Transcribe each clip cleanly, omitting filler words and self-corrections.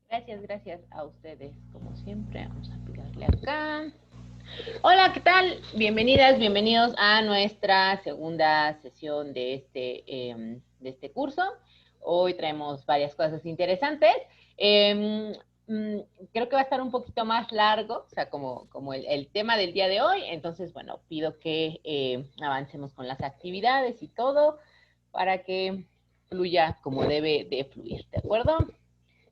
Gracias a ustedes, como siempre. Vamos a pegarle acá. Hola, ¿qué tal? Bienvenidas, bienvenidos a nuestra segunda sesión de este curso. Hoy traemos varias cosas interesantes. Eh, mm, Creo que va a estar un poquito más largo, o sea, como el tema del día de hoy. Entonces, bueno, pido que avancemos con las actividades y todo para que fluya como debe de fluir, ¿de acuerdo?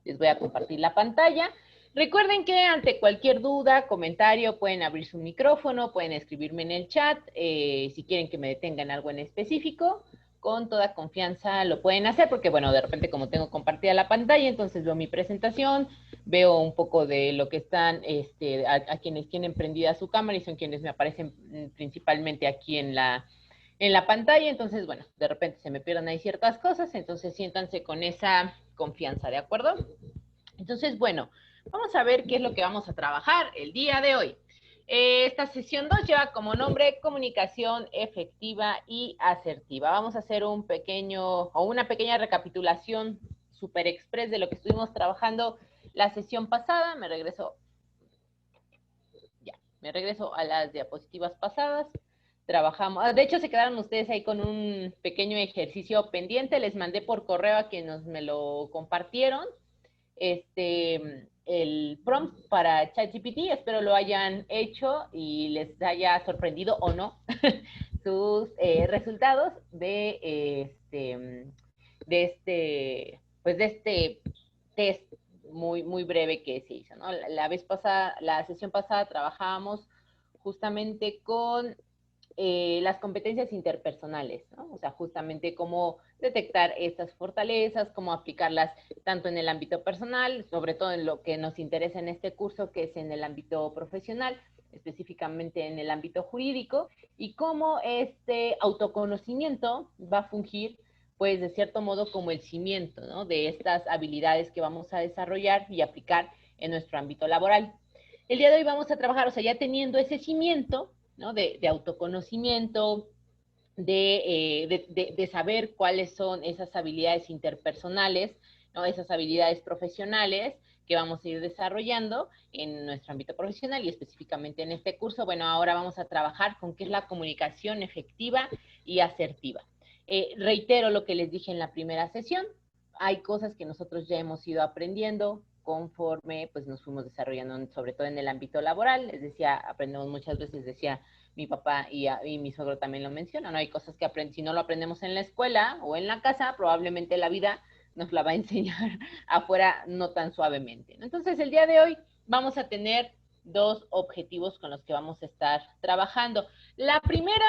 Les voy a compartir la pantalla. Recuerden que ante cualquier duda, comentario, pueden abrir su micrófono, pueden escribirme en el chat, si quieren que me detengan algo en específico, con toda confianza lo pueden hacer, porque bueno, de repente como tengo compartida la pantalla, entonces veo mi presentación, veo un poco de lo que están, a quienes tienen prendida su cámara y son quienes me aparecen principalmente aquí en la pantalla, entonces bueno, de repente se me pierden ahí ciertas cosas, entonces siéntanse con esa confianza, ¿de acuerdo? Entonces, bueno, vamos a ver qué es lo que vamos a trabajar el día de hoy. Esta sesión 2 lleva como nombre comunicación efectiva y asertiva. Vamos a hacer un pequeño o una pequeña recapitulación super express de lo que estuvimos trabajando la sesión pasada. Me regreso a las diapositivas pasadas. Trabajamos, de hecho se quedaron ustedes ahí con un pequeño ejercicio pendiente, les mandé por correo a quienes me lo compartieron el prompt para ChatGPT. Espero lo hayan hecho y les haya sorprendido o no sus resultados de este test muy breve que se hizo, ¿no? La vez pasada, la sesión pasada trabajábamos justamente con las competencias interpersonales, ¿no? O sea, justamente cómo detectar estas fortalezas, cómo aplicarlas tanto en el ámbito personal, sobre todo en lo que nos interesa en este curso, que es en el ámbito profesional, específicamente en el ámbito jurídico, y cómo este autoconocimiento va a fungir, pues, de cierto modo como el cimiento, ¿no? De estas habilidades que vamos a desarrollar y aplicar en nuestro ámbito laboral. El día de hoy vamos a trabajar, o sea, ya teniendo ese cimiento, ¿no? De autoconocimiento, de saber cuáles son esas habilidades interpersonales, ¿no? Esas habilidades profesionales que vamos a ir desarrollando en nuestro ámbito profesional y específicamente en este curso. Bueno, ahora vamos a trabajar con qué es la comunicación efectiva y asertiva. Reitero lo que les dije en la primera sesión, hay cosas que nosotros ya hemos ido aprendiendo conforme pues nos fuimos desarrollando, sobre todo en el ámbito laboral. Les decía, aprendemos muchas veces, decía mi papá y mi suegro también lo mencionan, ¿no? Hay cosas que si no lo aprendemos en la escuela o en la casa, probablemente la vida nos la va a enseñar afuera no tan suavemente, ¿no? Entonces, el día de hoy vamos a tener dos objetivos con los que vamos a estar trabajando. La primera,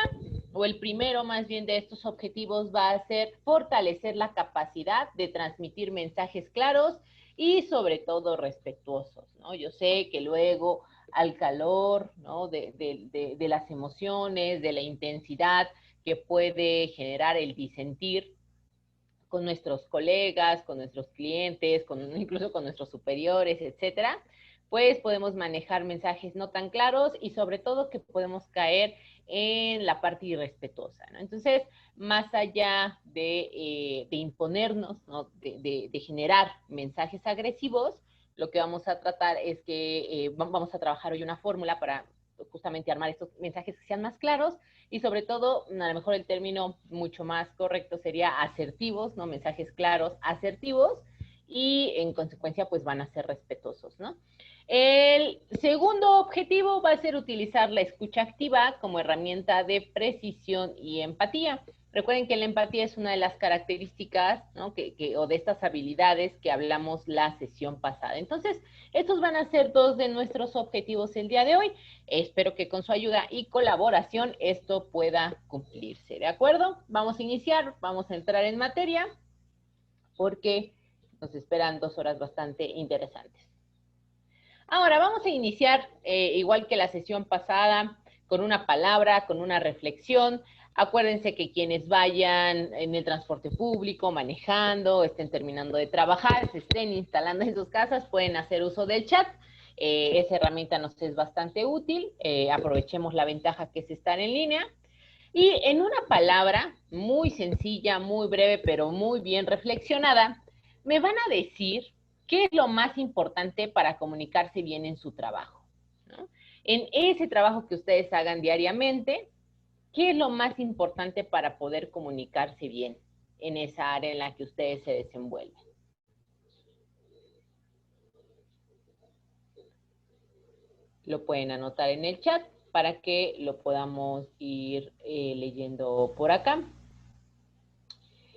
o el primero más bien de estos objetivos, va a ser fortalecer la capacidad de transmitir mensajes claros y sobre todo respetuosos, ¿no? Yo sé que luego al calor, ¿no? De las emociones, de la intensidad que puede generar el disentir con nuestros colegas, con nuestros clientes, incluso con nuestros superiores, etcétera, pues podemos manejar mensajes no tan claros y sobre todo que podemos caer en la parte irrespetuosa, ¿no? Entonces, más allá de imponernos, ¿no? de generar mensajes agresivos, lo que vamos a tratar es que vamos a trabajar hoy una fórmula para justamente armar estos mensajes que sean más claros y sobre todo, a lo mejor el término mucho más correcto sería asertivos, ¿no? Mensajes claros, asertivos y en consecuencia pues van a ser respetuosos, ¿no? El segundo objetivo va a ser utilizar la escucha activa como herramienta de precisión y empatía. Recuerden que la empatía es una de las características, ¿no? o de estas habilidades que hablamos la sesión pasada. Entonces, estos van a ser dos de nuestros objetivos el día de hoy. Espero que con su ayuda y colaboración esto pueda cumplirse, ¿de acuerdo? Vamos a iniciar, vamos a entrar en materia porque nos esperan 2 horas bastante interesantes. Ahora vamos a iniciar, igual que la sesión pasada, con una palabra, con una reflexión. Acuérdense que quienes vayan en el transporte público, manejando, estén terminando de trabajar, se estén instalando en sus casas, pueden hacer uso del chat. Esa herramienta nos es bastante útil. Aprovechemos la ventaja que es estar en línea. Y en una palabra muy sencilla, muy breve, pero muy bien reflexionada, me van a decir ¿qué es lo más importante para comunicarse bien en su trabajo? ¿No? En ese trabajo que ustedes hagan diariamente, ¿qué es lo más importante para poder comunicarse bien en esa área en la que ustedes se desenvuelven? Lo pueden anotar en el chat para que lo podamos ir leyendo por acá.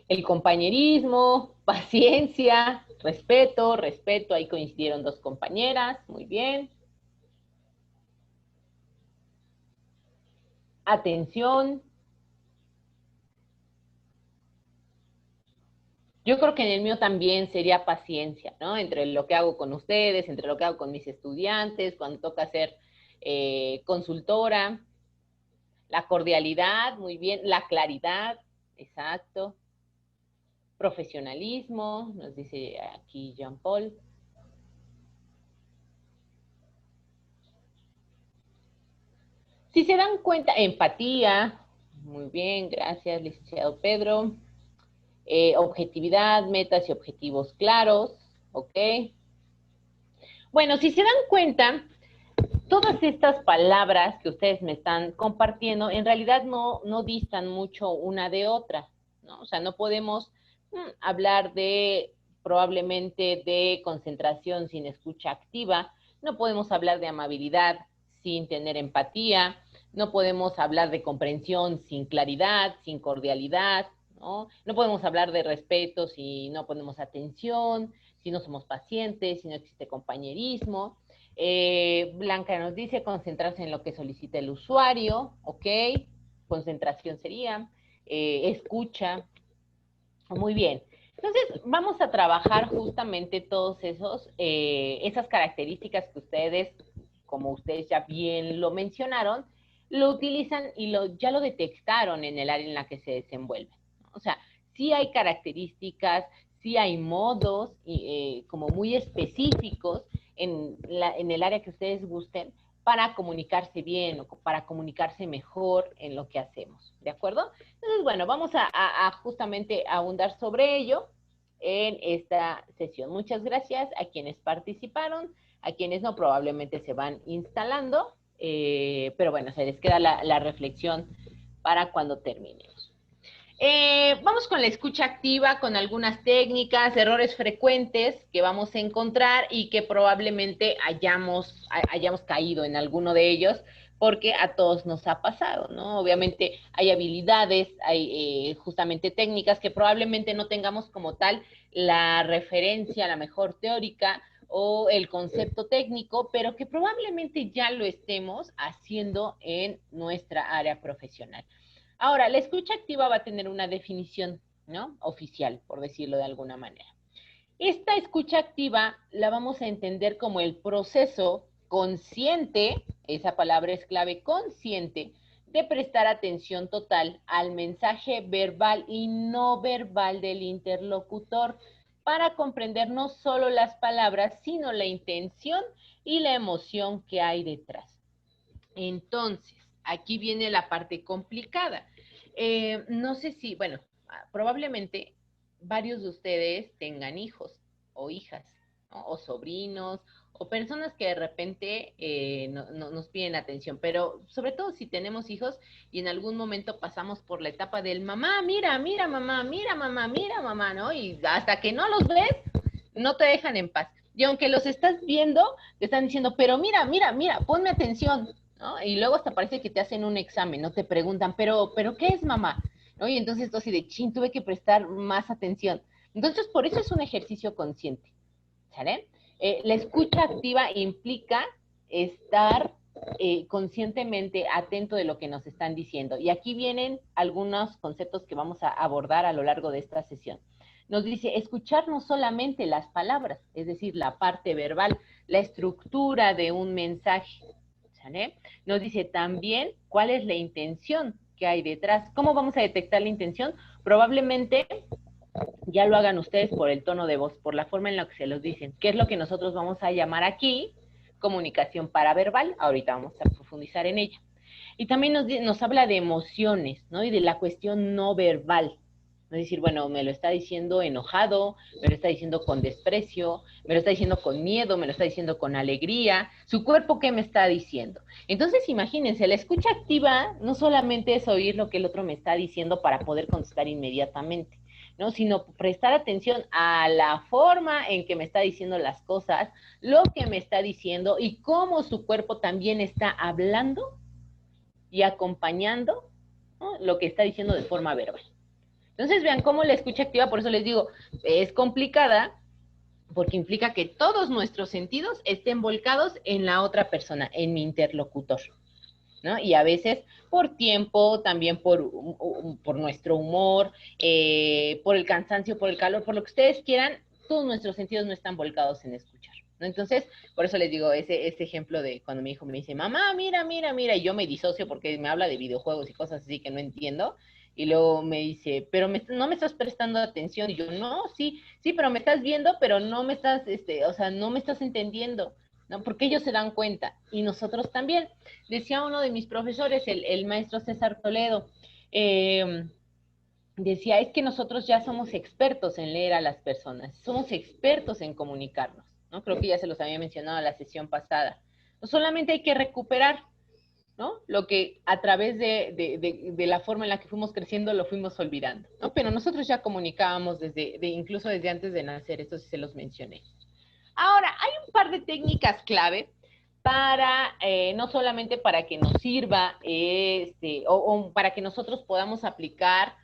El compañerismo, paciencia, respeto, ahí coincidieron dos compañeras, muy bien. Atención. Yo creo que en el mío también sería paciencia, ¿no? Entre lo que hago con ustedes, entre lo que hago con mis estudiantes, cuando toca ser consultora. La cordialidad, muy bien. La claridad, exacto. Profesionalismo, nos dice aquí Jean Paul. Si se dan cuenta, empatía, muy bien, gracias, licenciado Pedro. Objetividad, metas y objetivos claros, ¿ok? Bueno, si se dan cuenta, todas estas palabras que ustedes me están compartiendo, en realidad no distan mucho una de otra, ¿no? O sea, no podemos hablar de probablemente de concentración sin escucha activa, no podemos hablar de amabilidad sin tener empatía, no podemos hablar de comprensión sin claridad, sin cordialidad, ¿no? No podemos hablar de respeto si no ponemos atención, si no somos pacientes, si no existe compañerismo. Blanca nos dice concentrarse en lo que solicita el usuario, ¿ok? Concentración sería, escucha, muy bien. Entonces, vamos a trabajar justamente todos esas características que ustedes, como ustedes ya bien lo mencionaron, lo utilizan y ya lo detectaron en el área en la que se desenvuelven. O sea, sí hay características, sí hay modos como muy específicos en el área que ustedes gusten para comunicarse bien o para comunicarse mejor en lo que hacemos, ¿de acuerdo? Entonces, bueno, vamos a justamente abundar sobre ello en esta sesión. Muchas gracias a quienes participaron, a quienes no, probablemente se van instalando, pero bueno, se les queda la reflexión para cuando terminemos. Vamos con la escucha activa, con algunas técnicas, errores frecuentes que vamos a encontrar y que probablemente hayamos caído en alguno de ellos, porque a todos nos ha pasado, ¿no? Obviamente hay habilidades, hay justamente técnicas que probablemente no tengamos como tal la referencia, la mejor teórica o el concepto técnico, pero que probablemente ya lo estemos haciendo en nuestra área profesional. Ahora, la escucha activa va a tener una definición, ¿no? Oficial, por decirlo de alguna manera. Esta escucha activa la vamos a entender como el proceso consciente, esa palabra es clave, consciente, de prestar atención total al mensaje verbal y no verbal del interlocutor para comprender no solo las palabras, sino la intención y la emoción que hay detrás. Entonces, aquí viene la parte complicada. No sé si, bueno, probablemente varios de ustedes tengan hijos o hijas, ¿no? O sobrinos, o personas que de repente nos piden atención, pero sobre todo si tenemos hijos y en algún momento pasamos por la etapa del mamá, mira, mira, mamá, mira, mamá, mira, mamá, ¿no? Y hasta que no los ves, no te dejan en paz. Y aunque los estás viendo, te están diciendo, pero mira, mira, mira, ponme atención, ¿no? Y luego hasta parece que te hacen un examen, ¿no? Te preguntan, pero ¿qué es mamá? ¿No? Y entonces tú así de, chin, tuve que prestar más atención. Entonces, por eso es un ejercicio consciente, ¿sale? La escucha activa implica estar conscientemente atento de lo que nos están diciendo. Y aquí vienen algunos conceptos que vamos a abordar a lo largo de esta sesión. Nos dice, escuchar no solamente las palabras, es decir, la parte verbal, la estructura de un mensaje, ¿sale? Nos dice también cuál es la intención que hay detrás. ¿Cómo vamos a detectar la intención? Probablemente ya lo hagan ustedes por el tono de voz, por la forma en la que se los dicen, que es lo que nosotros vamos a llamar aquí comunicación paraverbal. Ahorita vamos a profundizar en ella. Y también nos habla de emociones, ¿no? Y de la cuestión no verbal, Es decir, bueno, me lo está diciendo enojado, me lo está diciendo con desprecio, me lo está diciendo con miedo, me lo está diciendo con alegría. ¿Su cuerpo qué me está diciendo? Entonces, imagínense, la escucha activa no solamente es oír lo que el otro me está diciendo para poder contestar inmediatamente, ¿no? Sino prestar atención a la forma en que me está diciendo las cosas, lo que me está diciendo y cómo su cuerpo también está hablando y acompañando, ¿no?, lo que está diciendo de forma verbal. Entonces vean cómo la escucha activa, por eso les digo, es complicada, porque implica que todos nuestros sentidos estén volcados en la otra persona, en mi interlocutor, ¿no? Y a veces por tiempo, también por nuestro humor, por el cansancio, por el calor, por lo que ustedes quieran, todos nuestros sentidos no están volcados en escuchar, ¿no? Entonces, por eso les digo ese ejemplo de cuando mi hijo me dice, mamá, mira, mira, mira, y yo me disocio porque me habla de videojuegos y cosas así que no entiendo, y luego me dice, pero no me estás prestando atención, y yo, no, sí, sí, pero me estás viendo, pero no me estás, o sea, no me estás entendiendo, ¿no? Porque ellos se dan cuenta, y nosotros también. Decía uno de mis profesores, el maestro César Toledo, decía, es que nosotros ya somos expertos en leer a las personas, somos expertos en comunicarnos, ¿no? Creo que ya se los había mencionado en la sesión pasada. No solamente hay que recuperar, ¿no?, lo que a través de la forma en la que fuimos creciendo lo fuimos olvidando, ¿no? Pero nosotros ya comunicábamos incluso desde antes de nacer, esto sí se los mencioné. Ahora, hay un par de técnicas clave para, no solamente para que nos sirva, o para que nosotros podamos aplicar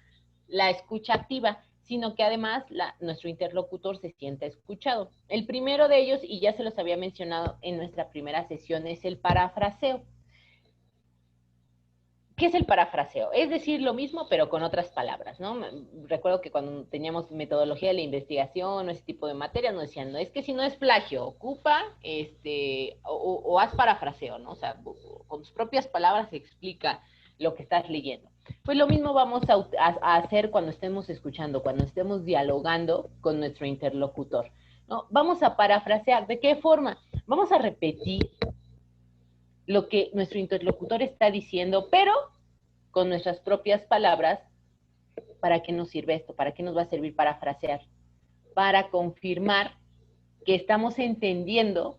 la escucha activa, sino que además nuestro interlocutor se sienta escuchado. El primero de ellos, y ya se los había mencionado en nuestra primera sesión, es el parafraseo. ¿Qué es el parafraseo? Es decir, lo mismo, pero con otras palabras, ¿no? Recuerdo que cuando teníamos metodología de la investigación o ese tipo de materias, nos decían, no, es que si no es plagio, ocupa, o haz parafraseo, ¿no? O sea, con tus propias palabras explica lo que estás leyendo. Pues lo mismo vamos a hacer cuando estemos escuchando, cuando estemos dialogando con nuestro interlocutor, ¿no? Vamos a parafrasear. ¿De qué forma? Vamos a repetir lo que nuestro interlocutor está diciendo, pero con nuestras propias palabras. ¿Para qué nos sirve esto? ¿Para qué nos va a servir parafrasear? Para confirmar que estamos entendiendo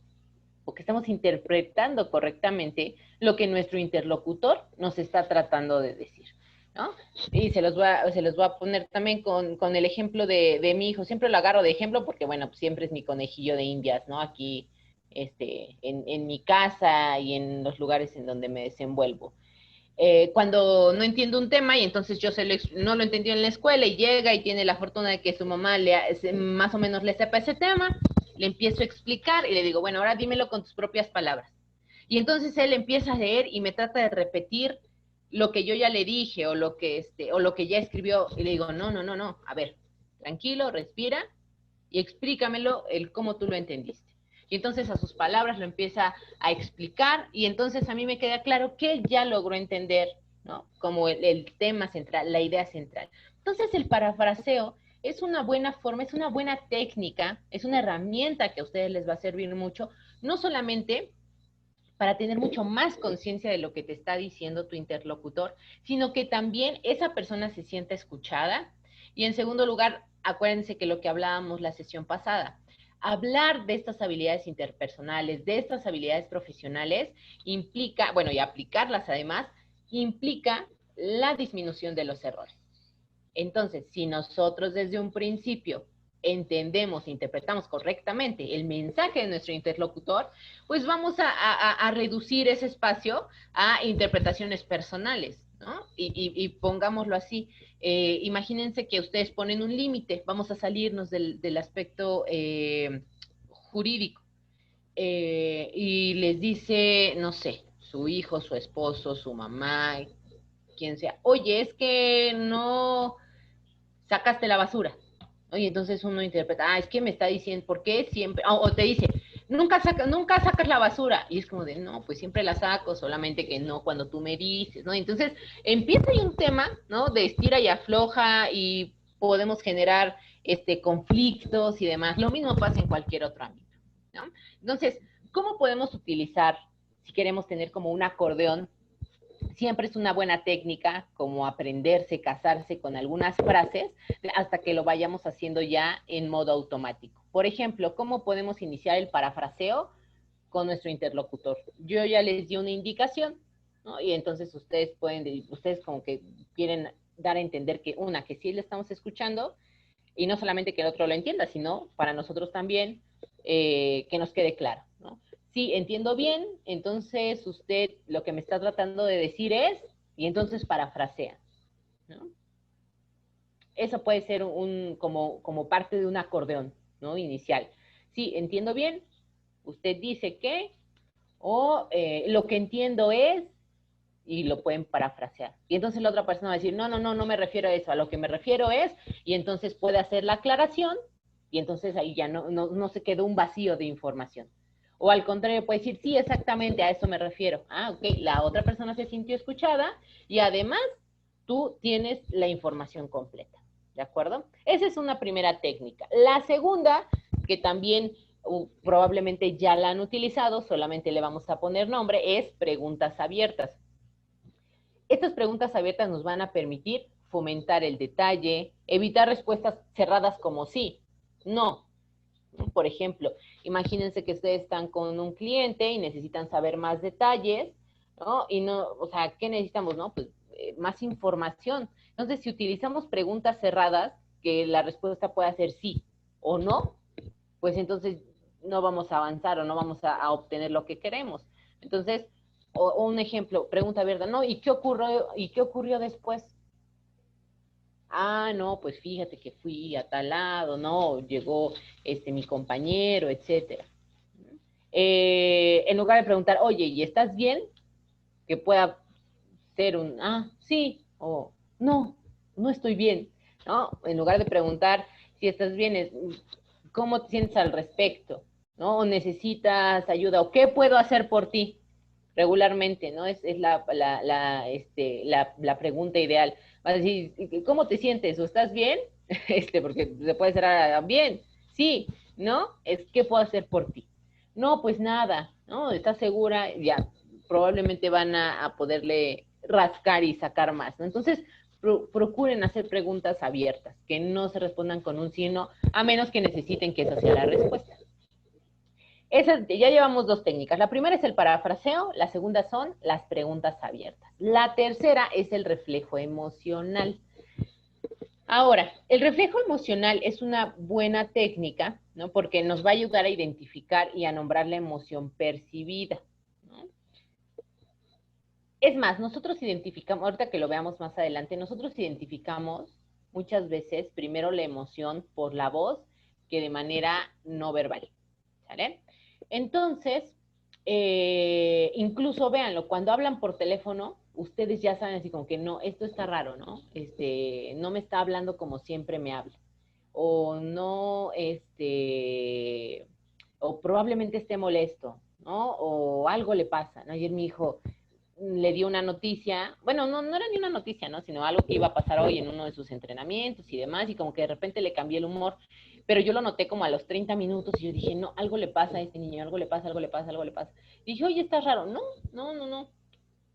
o que estamos interpretando correctamente lo que nuestro interlocutor nos está tratando de decir, ¿no? Y se los voy a poner también con el ejemplo de mi hijo. Siempre lo agarro de ejemplo porque, bueno, pues siempre es mi conejillo de indias, ¿no? Aquí, en mi casa y en los lugares en donde me desenvuelvo. Cuando no entiendo un tema y entonces yo no lo entendió en la escuela y llega y tiene la fortuna de que su mamá más o menos le sepa ese tema, le empiezo a explicar y le digo, bueno, ahora dímelo con tus propias palabras. Y entonces él empieza a leer y me trata de repetir lo que yo ya le dije o lo que ya escribió, y le digo, no, a ver, tranquilo, respira y explícamelo cómo tú lo entendiste. Y entonces a sus palabras lo empieza a explicar y entonces a mí me queda claro que ya logró entender, ¿no?, como el tema central, la idea central. Entonces el parafraseo es una buena forma, es una buena técnica, es una herramienta que a ustedes les va a servir mucho, no solamente para tener mucho más conciencia de lo que te está diciendo tu interlocutor, sino que también esa persona se sienta escuchada. Y en segundo lugar, acuérdense que lo que hablábamos la sesión pasada, hablar de estas habilidades interpersonales, de estas habilidades profesionales, implica, bueno, y aplicarlas además, implica la disminución de los errores. Entonces, si nosotros desde un principio entendemos, interpretamos correctamente el mensaje de nuestro interlocutor, pues vamos a reducir ese espacio a interpretaciones personales, ¿no? Y pongámoslo así, imagínense que ustedes ponen un límite, vamos a salirnos del aspecto jurídico, y les dice, no sé, su hijo, su esposo, su mamá, quien sea, oye, es que no sacaste la basura. Y entonces uno interpreta, es que me está diciendo, ¿por qué siempre? O te dice, nunca sacas la basura. Y es como de, no, pues siempre la saco, solamente que no cuando tú me dices, ¿no? Entonces empieza ahí un tema, ¿no?, de estira y afloja y podemos generar conflictos y demás. Lo mismo pasa en cualquier otro ámbito, ¿no? Entonces, ¿cómo podemos utilizar, si queremos tener como un acordeón siempre es una buena técnica como aprenderse, casarse con algunas frases hasta que lo vayamos haciendo ya en modo automático. Por ejemplo, ¿cómo podemos iniciar el parafraseo con nuestro interlocutor? Yo ya les di una indicación, ¿no? Y entonces ustedes como que quieren dar a entender que que sí le estamos escuchando, y no solamente que el otro lo entienda, sino para nosotros también que nos quede claro, ¿no? Sí, entiendo bien, entonces usted lo que me está tratando de decir es, y entonces parafrasea, ¿no? Eso puede ser como parte de un acordeón, ¿no? Inicial. Sí, entiendo bien, usted dice que, o lo que entiendo es, y lo pueden parafrasear. Y entonces la otra persona va a decir, no me refiero a eso, a lo que me refiero es, y entonces puede hacer la aclaración, y entonces ahí ya no se quedó un vacío de información. O al contrario, puede decir, sí, exactamente, a eso me refiero. Ah, ok, la otra persona se sintió escuchada, y además tú tienes la información completa. ¿De acuerdo? Esa es una primera técnica. La segunda, que también probablemente ya la han utilizado, solamente le vamos a poner nombre, es preguntas abiertas. Estas preguntas abiertas nos van a permitir fomentar el detalle, evitar respuestas cerradas como sí, no. Por ejemplo, imagínense que ustedes están con un cliente y necesitan saber más detalles, ¿no? Y no, o sea, ¿qué necesitamos, no? Pues más información. Entonces, si utilizamos preguntas cerradas, que la respuesta pueda ser sí o no, pues entonces no vamos a avanzar o no vamos a obtener lo que queremos. Entonces, o un ejemplo, pregunta abierta, ¿no? ¿Y qué ocurrió después? Ah, no, pues fíjate que fui a tal lado, no, llegó mi compañero, etcétera. En lugar de preguntar, oye, ¿y estás bien? Que pueda ser sí, o no estoy bien, ¿no? En lugar de preguntar si estás bien, ¿cómo te sientes al respecto? ¿No? ¿O necesitas ayuda? ¿O qué puedo hacer por ti? Regularmente, ¿no? Es la pregunta ideal. Vas a decir, ¿cómo te sientes? ¿O estás bien? Porque se puede ser bien, sí, ¿no? Es, ¿qué puedo hacer por ti? No, pues nada, ¿no? ¿Estás segura? Ya, probablemente van a poderle rascar y sacar más, ¿no? Entonces, procuren hacer preguntas abiertas, que no se respondan con un sí, no, a menos que necesiten que esa sea la respuesta. Ya llevamos dos técnicas. La primera es el parafraseo, la segunda son las preguntas abiertas. La tercera es el reflejo emocional. Ahora, el reflejo emocional es una buena técnica, ¿no? Porque nos va a ayudar a identificar y a nombrar la emoción percibida, ¿no? Es más, nosotros identificamos, ahorita que lo veamos más adelante, nosotros identificamos muchas veces primero la emoción por la voz que de manera no verbal, ¿sale? Entonces, incluso véanlo, cuando hablan por teléfono, ustedes ya saben así como que no, esto está raro, ¿no? No me está hablando como siempre me habla. O no, o probablemente esté molesto, ¿no? O algo le pasa, ¿no? Ayer mi hijo le dio una noticia, bueno, no era ni una noticia, ¿no? Sino algo que iba a pasar hoy en uno de sus entrenamientos y demás, y como que de repente le cambié el humor, pero yo lo noté como a los 30 minutos y yo dije, no, algo le pasa a este niño, algo le pasa, algo le pasa, algo le pasa. Y dije, oye, está raro, no.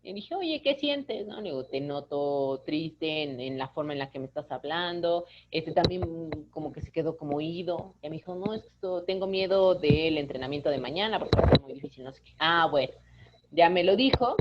Y dije, oye, ¿qué sientes? No, le digo, te noto triste en la forma en la que me estás hablando, también como que se quedó como oído, y me dijo, no, es que tengo miedo del entrenamiento de mañana, porque va a ser muy difícil, no sé qué. Ah, bueno, ya me lo dijo,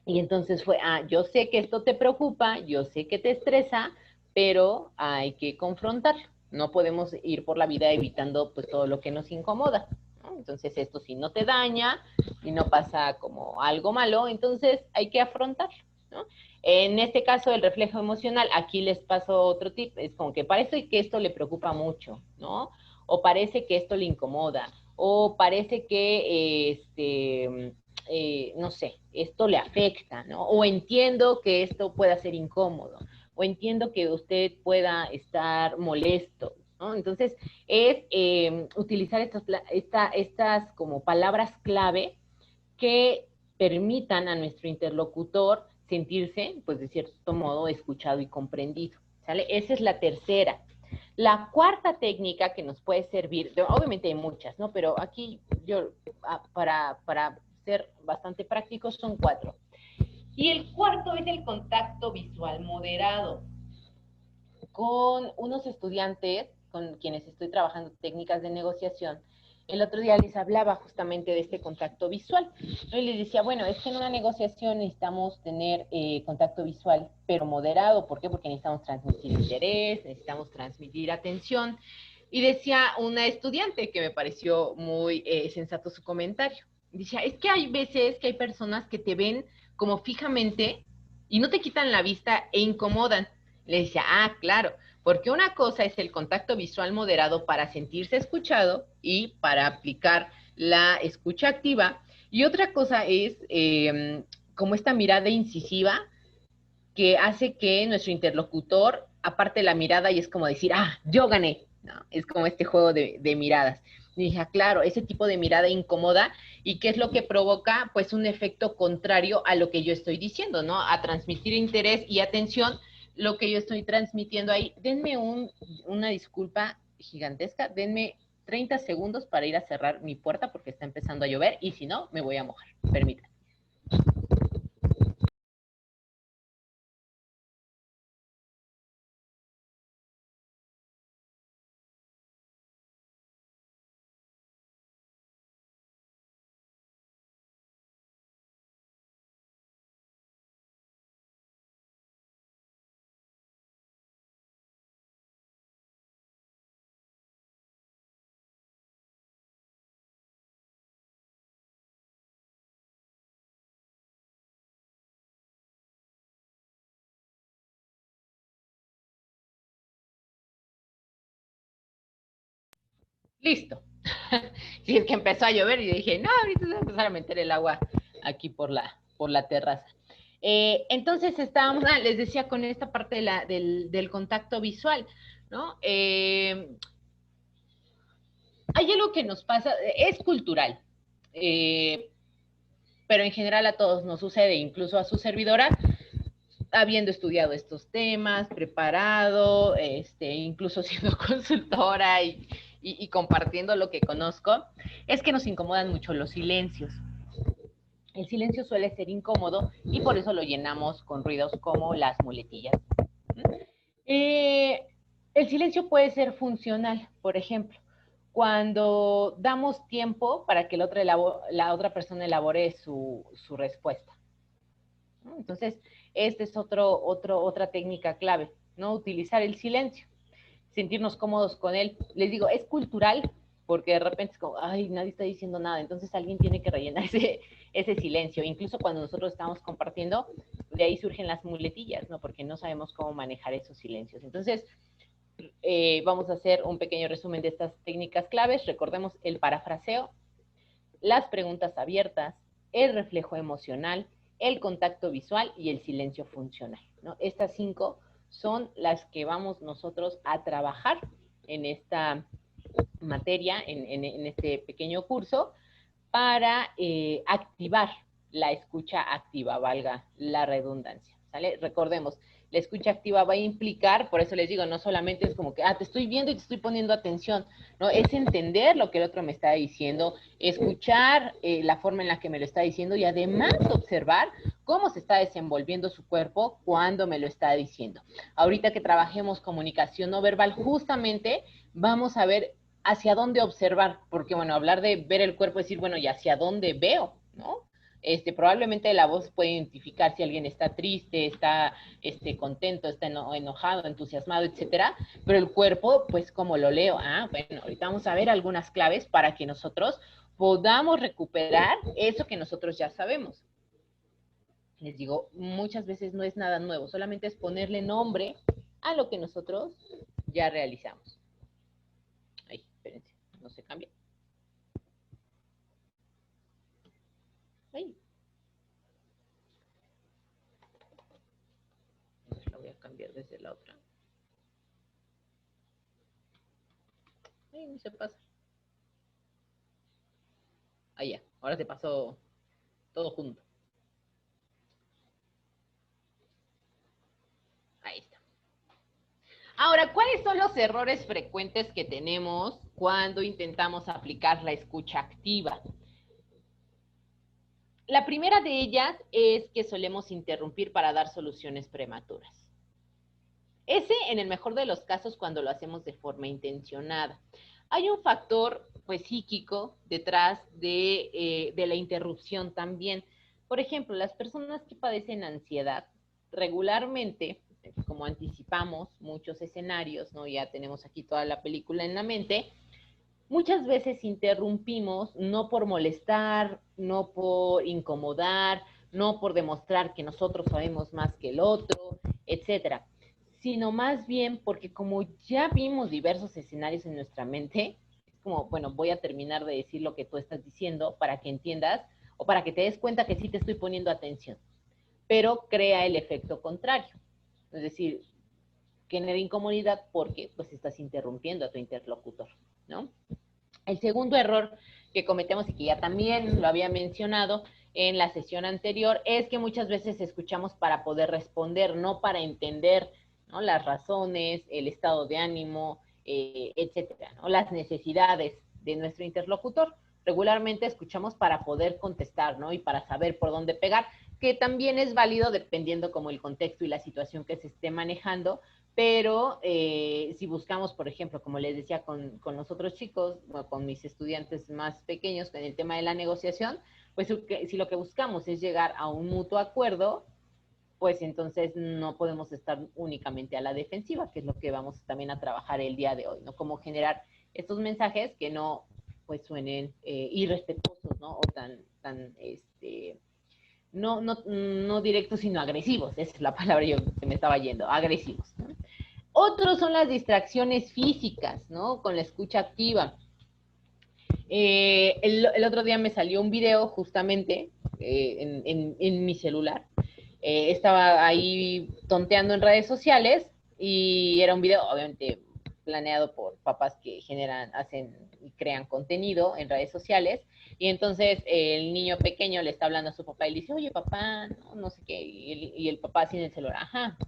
y entonces fue, yo sé que esto te preocupa, yo sé que te estresa, pero hay que confrontarlo. No podemos ir por la vida evitando pues todo lo que nos incomoda, ¿no? Entonces esto si no te daña y no pasa como algo malo, entonces hay que afrontarlo, ¿no? En este caso el reflejo emocional, aquí les paso otro tip, es como que parece que esto le preocupa mucho, ¿no? O parece que esto le incomoda, o parece que no sé, esto le afecta, ¿no? O entiendo que esto pueda ser incómodo, o entiendo que usted pueda estar molesto, ¿no? Entonces, es utilizar estas como palabras clave que permitan a nuestro interlocutor sentirse, pues de cierto modo, escuchado y comprendido, ¿sale? Esa es la tercera. La cuarta técnica que nos puede servir, obviamente hay muchas, ¿no? Pero aquí yo, para ser bastante prácticos, son 4. Y el cuarto es el contacto visual moderado. Con unos estudiantes con quienes estoy trabajando técnicas de negociación, el otro día les hablaba justamente de este contacto visual. ¿No? Y les decía, bueno, es que en una negociación necesitamos tener contacto visual, pero moderado. ¿Por qué? Porque necesitamos transmitir interés, necesitamos transmitir atención. Y decía una estudiante que me pareció muy sensato su comentario. Decía, es que hay veces que hay personas que te ven como fijamente y no te quitan la vista e incomodan. Le decía, ah, claro, porque una cosa es el contacto visual moderado para sentirse escuchado y para aplicar la escucha activa, y otra cosa es como esta mirada incisiva que hace que nuestro interlocutor aparte la mirada y es como decir, ah, yo gané. No, es como este juego de miradas. Y dije, ah, claro, ese tipo de mirada incomoda, ¿y qué es lo que provoca? Pues un efecto contrario a lo que yo estoy diciendo, ¿no? A transmitir interés y atención, lo que yo estoy transmitiendo ahí. Denme una disculpa gigantesca, denme 30 segundos para ir a cerrar mi puerta porque está empezando a llover y si no, me voy a mojar. Permítanme. Listo. Sí, es que empezó a llover y dije, no, ahorita se va a empezar a meter el agua aquí por la terraza. Entonces estábamos, les decía con esta parte del contacto visual, ¿no? Hay algo que nos pasa, es cultural, eh, pero en general a todos nos sucede, incluso a su servidora, habiendo estudiado estos temas, preparado, incluso siendo consultora y compartiendo lo que conozco, es que nos incomodan mucho los silencios. El silencio suele ser incómodo y por eso lo llenamos con ruidos como las muletillas. Eh, el silencio puede ser funcional, por ejemplo, cuando damos tiempo para que la otra persona elabore su respuesta. ¿No? Entonces, esta es otra técnica clave, ¿no? Utilizar el silencio, sentirnos cómodos con él. Les digo, es cultural, porque de repente es como, ay, nadie está diciendo nada, entonces alguien tiene que rellenar ese silencio. Incluso cuando nosotros estamos compartiendo, de ahí surgen las muletillas, ¿no? Porque no sabemos cómo manejar esos silencios. Entonces, vamos a hacer un pequeño resumen de estas técnicas claves. Recordemos el parafraseo, las preguntas abiertas, el reflejo emocional, el contacto visual y el silencio funcional, ¿no? Estas 5 son las que vamos nosotros a trabajar en esta materia, en este pequeño curso, para activar la escucha activa, valga la redundancia, ¿sale? Recordemos, la escucha activa va a implicar, por eso les digo, no solamente es como que, te estoy viendo y te estoy poniendo atención, no, es entender lo que el otro me está diciendo, escuchar la forma en la que me lo está diciendo y además observar cómo se está desenvolviendo su cuerpo cuando me lo está diciendo. Ahorita que trabajemos comunicación no verbal, justamente vamos a ver hacia dónde observar, porque bueno, hablar de ver el cuerpo es decir, bueno, ¿y hacia dónde veo? ¿No? Probablemente la voz puede identificar si alguien está triste, está contento, está enojado, entusiasmado, etcétera, pero el cuerpo, pues, ¿cómo lo leo? Bueno, ahorita vamos a ver algunas claves para que nosotros podamos recuperar eso que nosotros ya sabemos. Les digo, muchas veces no es nada nuevo, solamente es ponerle nombre a lo que nosotros ya realizamos. Ay, espérense, no se cambia. Ay, la voy a cambiar desde la otra. Ay, no se pasa. Ahí ya, ahora se pasó todo junto. Ahí está. Ahora, ¿cuáles son los errores frecuentes que tenemos cuando intentamos aplicar la escucha activa? La primera de ellas es que solemos interrumpir para dar soluciones prematuras. Ese, en el mejor de los casos, cuando lo hacemos de forma intencionada. Hay un factor, pues, psíquico detrás de la interrupción también. Por ejemplo, las personas que padecen ansiedad, regularmente, como anticipamos muchos escenarios, ¿no? Ya tenemos aquí toda la película en la mente, muchas veces interrumpimos no por molestar, no por incomodar, no por demostrar que nosotros sabemos más que el otro, etcétera, sino más bien porque como ya vimos diversos escenarios en nuestra mente, es como, bueno, voy a terminar de decir lo que tú estás diciendo para que entiendas o para que te des cuenta que sí te estoy poniendo atención, pero crea el efecto contrario. Es decir, genera incomodidad porque pues estás interrumpiendo a tu interlocutor, ¿no? El segundo error que cometemos y que ya también lo había mencionado en la sesión anterior es que muchas veces escuchamos para poder responder, no para entender, ¿no? Las razones, el estado de ánimo, etcétera, ¿no? Las necesidades de nuestro interlocutor. Regularmente escuchamos para poder contestar, ¿no? Y para saber por dónde pegar, que también es válido dependiendo como el contexto y la situación que se esté manejando, pero si buscamos, por ejemplo, como les decía con los otros chicos, o con mis estudiantes más pequeños, en el tema de la negociación, pues si lo que buscamos es llegar a un mutuo acuerdo, pues entonces no podemos estar únicamente a la defensiva, que es lo que vamos también a trabajar el día de hoy, ¿no? Cómo generar estos mensajes que no pues suenen irrespetuosos, ¿no? O no directos, sino agresivos. Esa es la palabra yo que me estaba yendo, agresivos, ¿no? Otros son las distracciones físicas, ¿no? Con la escucha activa. El otro día me salió un video justamente en mi celular. Estaba ahí tonteando en redes sociales y era un video, obviamente, planeado por papás que generan, hacen y crean contenido en redes sociales. Y entonces el niño pequeño le está hablando a su papá y le dice, oye, papá, no sé qué. Y el papá así en el celular, ajá.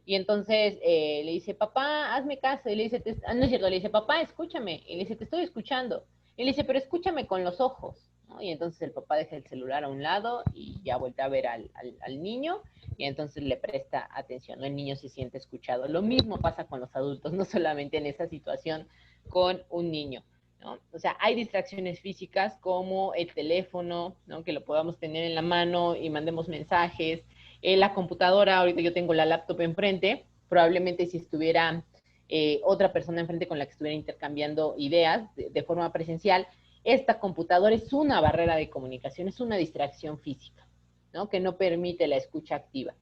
Y entonces le dice, papá, hazme caso. Y le dice, no es cierto, le dice, papá, escúchame. Y le dice, te estoy escuchando. Y le dice, pero escúchame con los ojos, ¿no? Y entonces el papá deja el celular a un lado y ya vuelve a ver al niño y entonces le presta atención, ¿no? El niño se siente escuchado. Lo mismo pasa con los adultos, no solamente en esa situación con un niño, ¿no? O sea, hay distracciones físicas como el teléfono, ¿no? Que lo podamos tener en la mano y mandemos mensajes, la computadora, ahorita yo tengo la laptop enfrente, probablemente si estuviera otra persona enfrente con la que estuviera intercambiando ideas de forma presencial, esta computadora es una barrera de comunicación, es una distracción física, ¿no? Que no permite la escucha activa.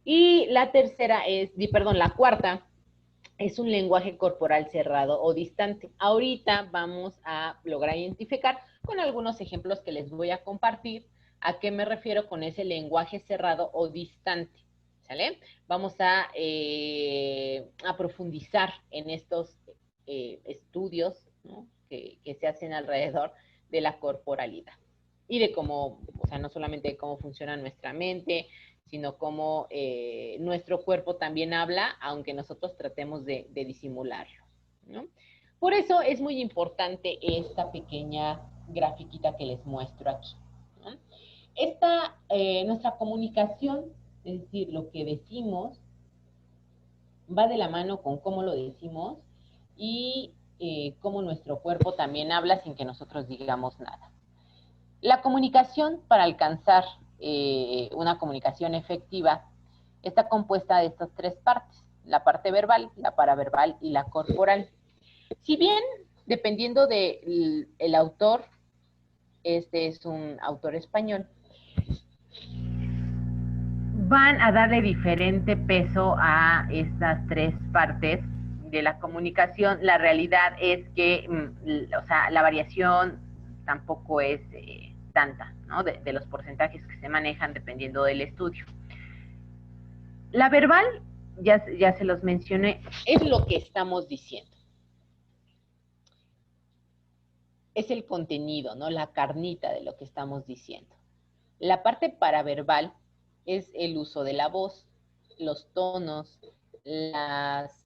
Y la tercera es, perdón, la cuarta es un lenguaje corporal cerrado o distante. Ahorita vamos a lograr identificar con algunos ejemplos que les voy a compartir a qué me refiero con ese lenguaje cerrado o distante. ¿Sale? Vamos a profundizar en estos estudios, ¿no? que se hacen alrededor de la corporalidad y de cómo, o sea, no solamente de cómo funciona nuestra mente, sino cómo nuestro cuerpo también habla, aunque nosotros tratemos de disimularlo, ¿no? Por eso es muy importante esta pequeña grafiquita que les muestro aquí, ¿no? Nuestra comunicación, es decir, lo que decimos, va de la mano con cómo lo decimos y cómo nuestro cuerpo también habla sin que nosotros digamos nada. La comunicación, para alcanzar una comunicación efectiva, está compuesta de estas tres partes: la parte verbal, la paraverbal y la corporal. Si bien, dependiendo del autor, este es un autor español, van a darle diferente peso a estas tres partes de la comunicación. La realidad es que, o sea, la variación tampoco es tanta, ¿no? De los porcentajes que se manejan dependiendo del estudio. La verbal, ya se los mencioné, es lo que estamos diciendo. Es el contenido, ¿no? La carnita de lo que estamos diciendo. La parte paraverbal es el uso de la voz, los tonos, el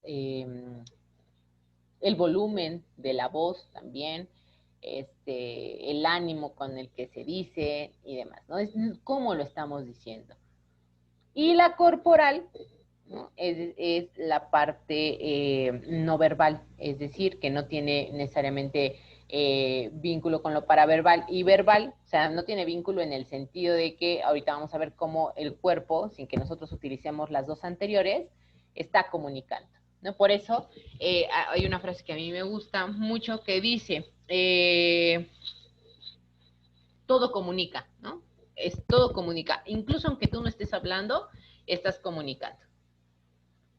volumen de la voz también, el ánimo con el que se dice y demás, ¿no? Es cómo lo estamos diciendo. Y la corporal, ¿no? Es la parte no verbal, es decir, que no tiene necesariamente vínculo con lo paraverbal y verbal, o sea, no tiene vínculo en el sentido de que ahorita vamos a ver cómo el cuerpo, sin que nosotros utilicemos las dos anteriores, está comunicando, ¿no? Por eso hay una frase que a mí me gusta mucho que dice, todo comunica, ¿no? Todo comunica, incluso aunque tú no estés hablando, estás comunicando.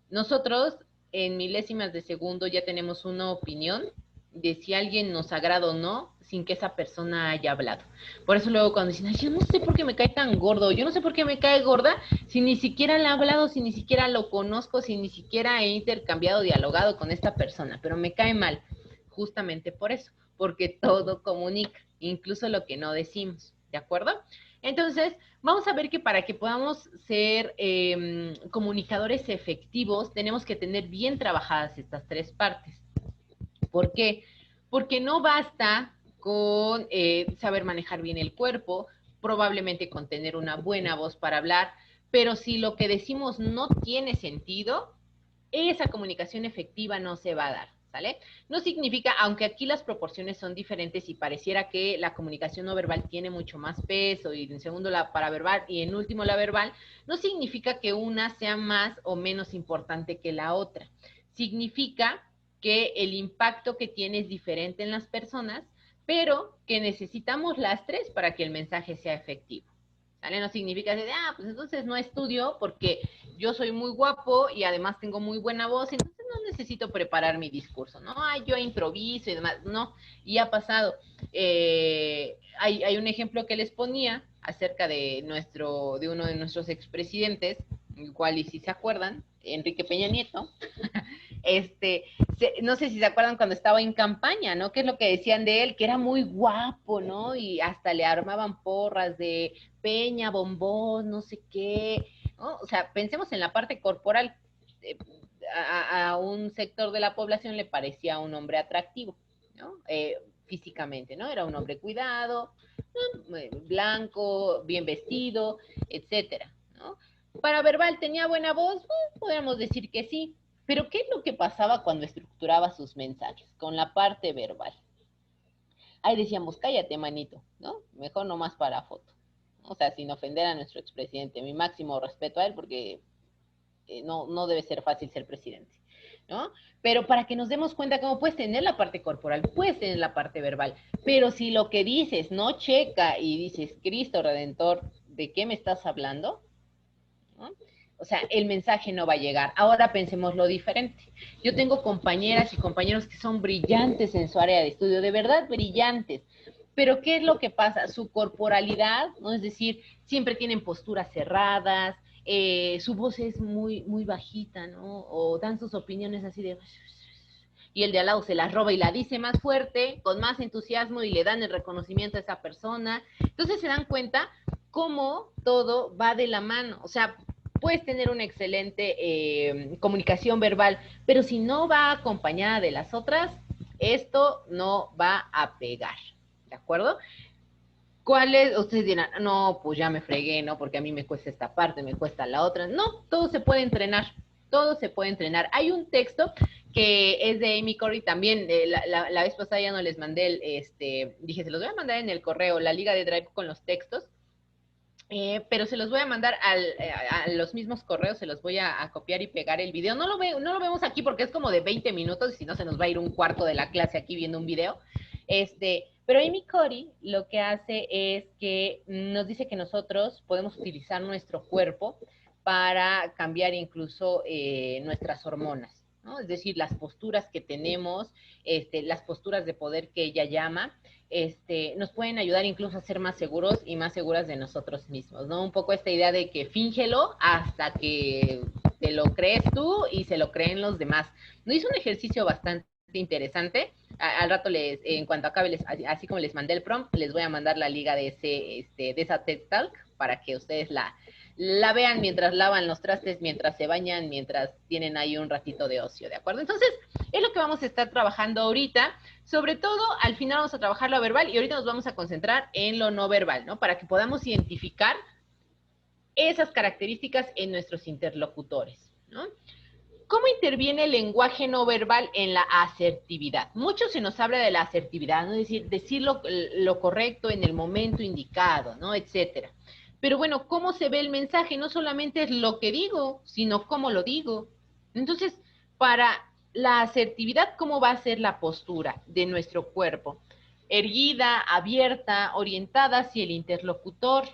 Nosotros en milésimas de segundo ya tenemos una opinión de si alguien nos agrada o no sin que esa persona haya hablado. Por eso luego cuando dicen, ay, yo no sé por qué me cae tan gordo, yo no sé por qué me cae gorda, si ni siquiera le he hablado, si ni siquiera lo conozco, si ni siquiera he intercambiado, dialogado con esta persona, pero me cae mal, justamente por eso, porque todo comunica, incluso lo que no decimos, ¿de acuerdo? Entonces, vamos a ver que para que podamos ser comunicadores efectivos, tenemos que tener bien trabajadas estas tres partes. ¿Por qué? Porque no basta con saber manejar bien el cuerpo, probablemente con tener una buena voz para hablar, pero si lo que decimos no tiene sentido, esa comunicación efectiva no se va a dar, ¿sale? No significa, aunque aquí las proporciones son diferentes y pareciera que la comunicación no verbal tiene mucho más peso y en segundo la paraverbal y en último la verbal, no significa que una sea más o menos importante que la otra. Significa que el impacto que tiene es diferente en las personas, pero que necesitamos las tres para que el mensaje sea efectivo. ¿Sale? No significa que, pues entonces no estudio porque yo soy muy guapo y además tengo muy buena voz, entonces no necesito preparar mi discurso, ¿no? Yo improviso y demás, no, y ha pasado. Hay un ejemplo que les ponía acerca de uno de nuestros expresidentes, igual y si se acuerdan, Enrique Peña Nieto, no sé si se acuerdan cuando estaba en campaña, ¿no? ¿Qué es lo que decían de él? Que era muy guapo, ¿no? Y hasta le armaban porras de Peña, bombón, no sé qué, ¿no? O sea, pensemos en la parte corporal. A un sector de la población le parecía un hombre atractivo, ¿no? Físicamente, ¿no? Era un hombre cuidado, ¿no? Blanco, bien vestido, etcétera, ¿no? Para verbal, ¿tenía buena voz? Podríamos decir que sí, pero ¿qué es lo que pasaba cuando estructuraba sus mensajes? Con la parte verbal. Ahí decíamos, cállate, manito, ¿no? Mejor nomás para foto. O sea, sin ofender a nuestro expresidente. Mi máximo respeto a él porque no debe ser fácil ser presidente, ¿no? Pero para que nos demos cuenta cómo puedes tener la parte corporal, puedes tener la parte verbal, pero si lo que dices no checa y dices, Cristo Redentor, ¿de qué me estás hablando? ¿No? O sea, el mensaje no va a llegar. Ahora pensemos lo diferente. Yo tengo compañeras y compañeros que son brillantes en su área de estudio, de verdad brillantes. Pero ¿qué es lo que pasa? Su corporalidad, ¿no? Es decir, siempre tienen posturas cerradas, su voz es muy, muy bajita, ¿no? O dan sus opiniones así de... Y el de al lado se las roba y la dice más fuerte, con más entusiasmo y le dan el reconocimiento a esa persona. Entonces se dan cuenta cómo todo va de la mano. O sea, puedes tener una excelente comunicación verbal, pero si no va acompañada de las otras, esto no va a pegar. ¿De acuerdo? ¿Cuáles? Ustedes dirán, no, pues ya me fregué, ¿no? Porque a mí me cuesta esta parte, me cuesta la otra. No, todo se puede entrenar, todo se puede entrenar. Hay un texto que es de Amy Corey también, la vez pasada ya no les mandé dije, se los voy a mandar en el correo, la liga de Drive con los textos, pero se los voy a mandar a los mismos correos, se los voy a copiar y pegar el video. No lo vemos aquí porque es como de 20 minutos y si no se nos va a ir un cuarto de la clase aquí viendo un video. Pero Amy Cody lo que hace es que nos dice que nosotros podemos utilizar nuestro cuerpo para cambiar incluso nuestras hormonas, ¿no? Es decir, las posturas que tenemos, las posturas de poder que ella llama, nos pueden ayudar incluso a ser más seguros y más seguras de nosotros mismos, ¿no? Un poco esta idea de que fíngelo hasta que te lo crees tú y se lo creen los demás. No hizo un ejercicio bastante interesante. Al rato en cuanto acabe, así como les mandé el prompt, les voy a mandar la liga de esa TED Talk para que ustedes la vean mientras lavan los trastes, mientras se bañan, mientras tienen ahí un ratito de ocio, ¿de acuerdo? Entonces, es lo que vamos a estar trabajando ahorita. Sobre todo, al final vamos a trabajar lo verbal y ahorita nos vamos a concentrar en lo no verbal, ¿no? Para que podamos identificar esas características en nuestros interlocutores, ¿no? ¿Cómo interviene el lenguaje no verbal en la asertividad? Mucho se nos habla de la asertividad, ¿no? Es decir lo correcto en el momento indicado, ¿no? Etcétera. Pero bueno, ¿cómo se ve el mensaje? No solamente es lo que digo, sino cómo lo digo. Entonces, para la asertividad, ¿cómo va a ser la postura de nuestro cuerpo? Erguida, abierta, orientada hacia el interlocutor.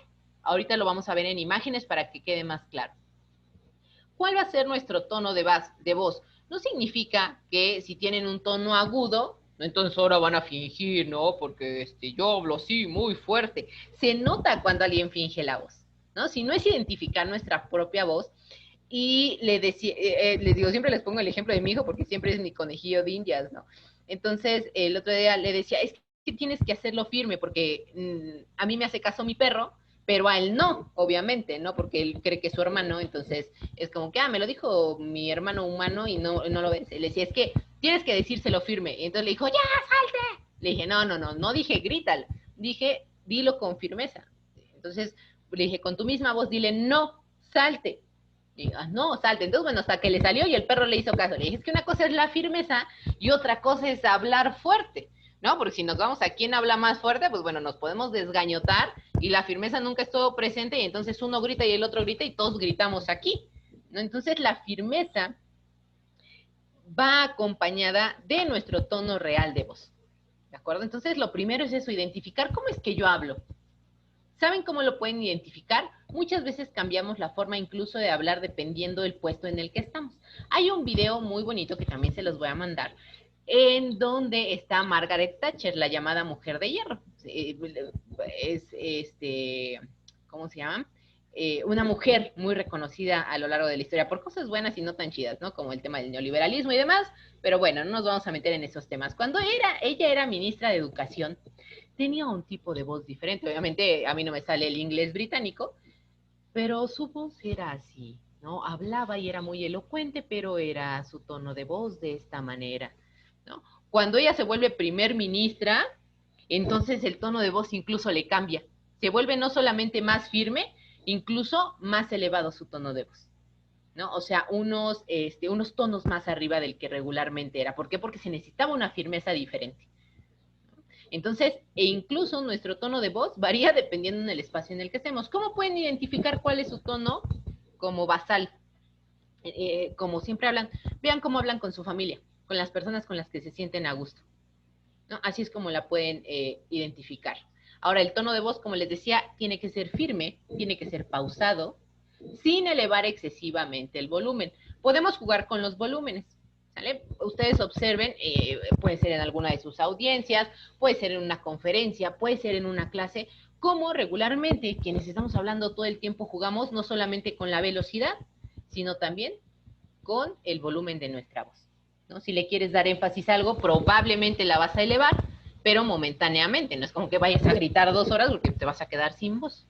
Ahorita lo vamos a ver en imágenes para que quede más claro. ¿Cuál va a ser nuestro tono de voz? No significa que si tienen un tono agudo, entonces ahora van a fingir, ¿no? Porque yo hablo así, muy fuerte. Se nota cuando alguien finge la voz, ¿no? Si no es identificar nuestra propia voz, y les digo, siempre les pongo el ejemplo de mi hijo, porque siempre es mi conejillo de indias, ¿no? Entonces, el otro día le decía, es que tienes que hacerlo firme, porque a mí me hace caso mi perro, pero a él no, obviamente, ¿no? Porque él cree que es su hermano, entonces es como que, me lo dijo mi hermano humano y no lo ves. Le decía, es que tienes que decírselo firme. Y entonces le dijo, ya, salte. Le dije, no dije grítalo, dije, dilo con firmeza. Entonces le dije, con tu misma voz, dile, no, salte. Y digo, no, salte. Entonces, bueno, hasta que le salió y el perro le hizo caso. Le dije, es que una cosa es la firmeza y otra cosa es hablar fuerte, ¿no? Porque si nos vamos a quién habla más fuerte, pues bueno, nos podemos desgañotar y la firmeza nunca estuvo presente y entonces uno grita y el otro grita y todos gritamos aquí, ¿no? Entonces la firmeza va acompañada de nuestro tono real de voz, ¿de acuerdo? Entonces lo primero es eso, identificar cómo es que yo hablo. ¿Saben cómo lo pueden identificar? Muchas veces cambiamos la forma incluso de hablar dependiendo del puesto en el que estamos. Hay un video muy bonito que también se los voy a mandar, en donde está Margaret Thatcher, la llamada Mujer de Hierro. Es ¿cómo se llama? Una mujer muy reconocida a lo largo de la historia por cosas buenas y no tan chidas, ¿no? Como el tema del neoliberalismo y demás, pero bueno, no nos vamos a meter en esos temas. Cuando ella era ministra de Educación, tenía un tipo de voz diferente. Obviamente a mí no me sale el inglés británico, pero su voz era así, ¿no? Hablaba y era muy elocuente, pero era su tono de voz de esta manera, ¿no? Cuando ella se vuelve primer ministra, entonces el tono de voz incluso le cambia. Se vuelve no solamente más firme, incluso más elevado su tono de voz, ¿no? O sea, unos tonos más arriba del que regularmente era. ¿Por qué? Porque se necesitaba una firmeza diferente. Entonces, e incluso nuestro tono de voz varía dependiendo en el espacio en el que estemos. ¿Cómo pueden identificar cuál es su tono como basal? Como siempre hablan, vean cómo hablan con su familia, con las personas con las que se sienten a gusto, ¿no? Así es como la pueden identificar. Ahora, el tono de voz, como les decía, tiene que ser firme, tiene que ser pausado, sin elevar excesivamente el volumen. Podemos jugar con los volúmenes. ¿Sale? Ustedes observen, puede ser en alguna de sus audiencias, puede ser en una conferencia, puede ser en una clase, cómo regularmente quienes estamos hablando todo el tiempo jugamos no solamente con la velocidad, sino también con el volumen de nuestra voz, ¿no? Si le quieres dar énfasis a algo, probablemente la vas a elevar, pero momentáneamente, no es como que vayas a gritar 2 horas porque te vas a quedar sin voz.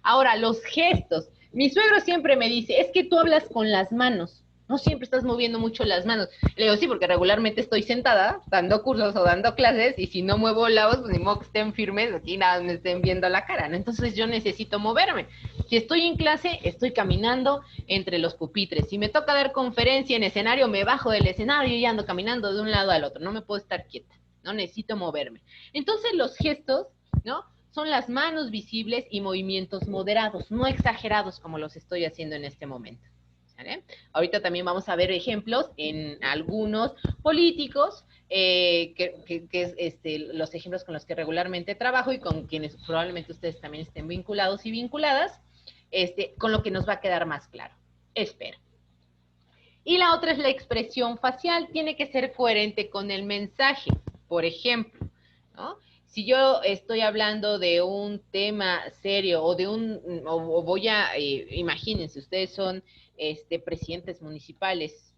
Ahora, los gestos. Mi suegro siempre me dice, es que tú hablas con las manos, no siempre estás moviendo mucho las manos. Le digo, sí, porque regularmente estoy sentada dando cursos o dando clases y si no muevo la voz, pues ni modo que estén firmes, aquí nada me estén viendo la cara, ¿no? Entonces yo necesito moverme. Si estoy en clase, estoy caminando entre los pupitres. Si me toca dar conferencia en escenario, me bajo del escenario y ando caminando de un lado al otro. No me puedo estar quieta, ¿no? Necesito moverme. Entonces los gestos, ¿no? Son las manos visibles y movimientos moderados, no exagerados como los estoy haciendo en este momento. ¿Vale? Ahorita también vamos a ver ejemplos en algunos políticos, que es los ejemplos con los que regularmente trabajo y con quienes probablemente ustedes también estén vinculados y vinculadas, con lo que nos va a quedar más claro. Espero. Y la otra es la expresión facial, tiene que ser coherente con el mensaje. Por ejemplo, ¿no? Si yo estoy hablando de un tema serio o de o voy a, imagínense, ustedes son presidentes municipales,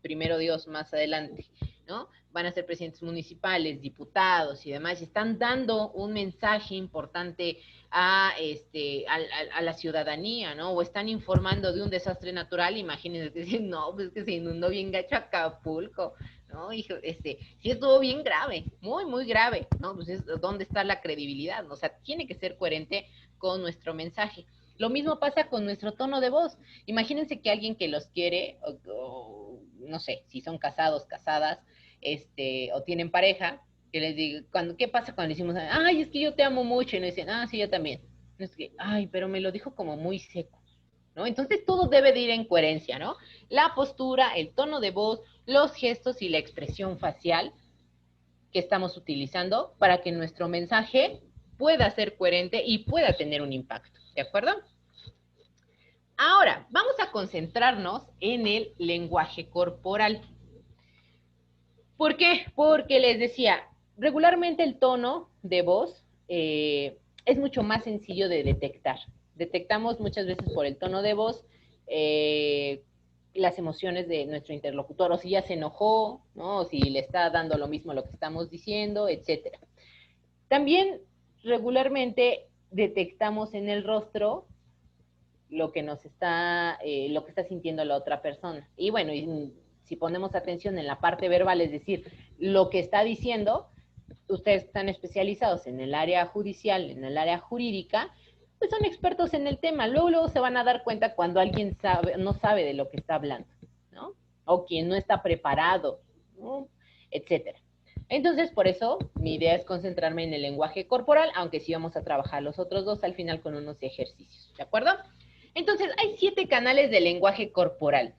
primero Dios, más adelante, ¿no? Van a ser presidentes municipales, diputados y demás, y están dando un mensaje importante a la ciudadanía, ¿no? O están informando de un desastre natural, imagínense, dicen, no, pues que se inundó bien gacho Acapulco, ¿no? Hijo, sí estuvo bien grave, muy, muy grave, ¿no? Pues ¿dónde está la credibilidad? O sea, tiene que ser coherente con nuestro mensaje. Lo mismo pasa con nuestro tono de voz. Imagínense que alguien que los quiere, o no sé, si son casados, casadas, o tienen pareja, que les digo, ¿qué pasa cuando le decimos, ay, es que yo te amo mucho? Y nos dicen, sí, yo también. Es que, ay, pero me lo dijo como muy seco, ¿no? Entonces todo debe de ir en coherencia, ¿no? La postura, el tono de voz, los gestos y la expresión facial que estamos utilizando para que nuestro mensaje pueda ser coherente y pueda tener un impacto, ¿de acuerdo? Ahora, vamos a concentrarnos en el lenguaje corporal. ¿Por qué? Porque les decía, regularmente el tono de voz es mucho más sencillo de detectar. Detectamos muchas veces por el tono de voz las emociones de nuestro interlocutor, o si ya se enojó, ¿no? O si le está dando lo mismo lo que estamos diciendo, etcétera. También regularmente detectamos en el rostro lo que lo que está sintiendo la otra persona. Y bueno, si ponemos atención en la parte verbal, es decir, lo que está diciendo, ustedes están especializados en el área judicial, en el área jurídica, pues son expertos en el tema. Luego se van a dar cuenta cuando alguien no sabe de lo que está hablando, ¿no? O quien no está preparado, ¿no? Etcétera. Entonces, por eso, mi idea es concentrarme en el lenguaje corporal, aunque sí vamos a trabajar los otros dos al final con unos ejercicios, ¿de acuerdo? Entonces, hay 7 canales de lenguaje corporal.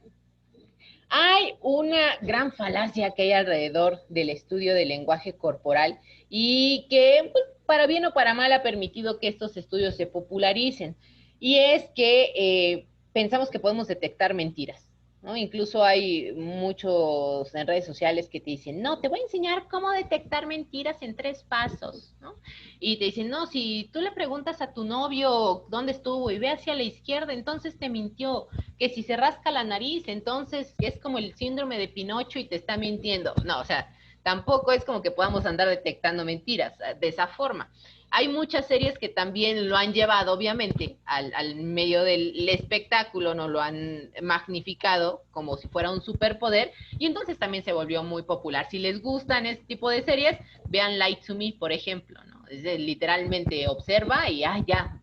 Hay una gran falacia que hay alrededor del estudio del lenguaje corporal y que, pues, para bien o para mal, ha permitido que estos estudios se popularicen. Y es que pensamos que podemos detectar mentiras, ¿no? Incluso hay muchos en redes sociales que te dicen, no, te voy a enseñar cómo detectar mentiras en 3 pasos, ¿no? Y te dicen, no, si tú le preguntas a tu novio dónde estuvo y ve hacia la izquierda, entonces te mintió, que si se rasca la nariz, entonces es como el síndrome de Pinocho y te está mintiendo. No, o sea, tampoco es como que podamos andar detectando mentiras de esa forma. Hay muchas series que también lo han llevado, obviamente, al medio del espectáculo, no lo han magnificado como si fuera un superpoder, y entonces también se volvió muy popular. Si les gustan este tipo de series, vean Lie to Me, por ejemplo, ¿no? Es literalmente observa y, ya,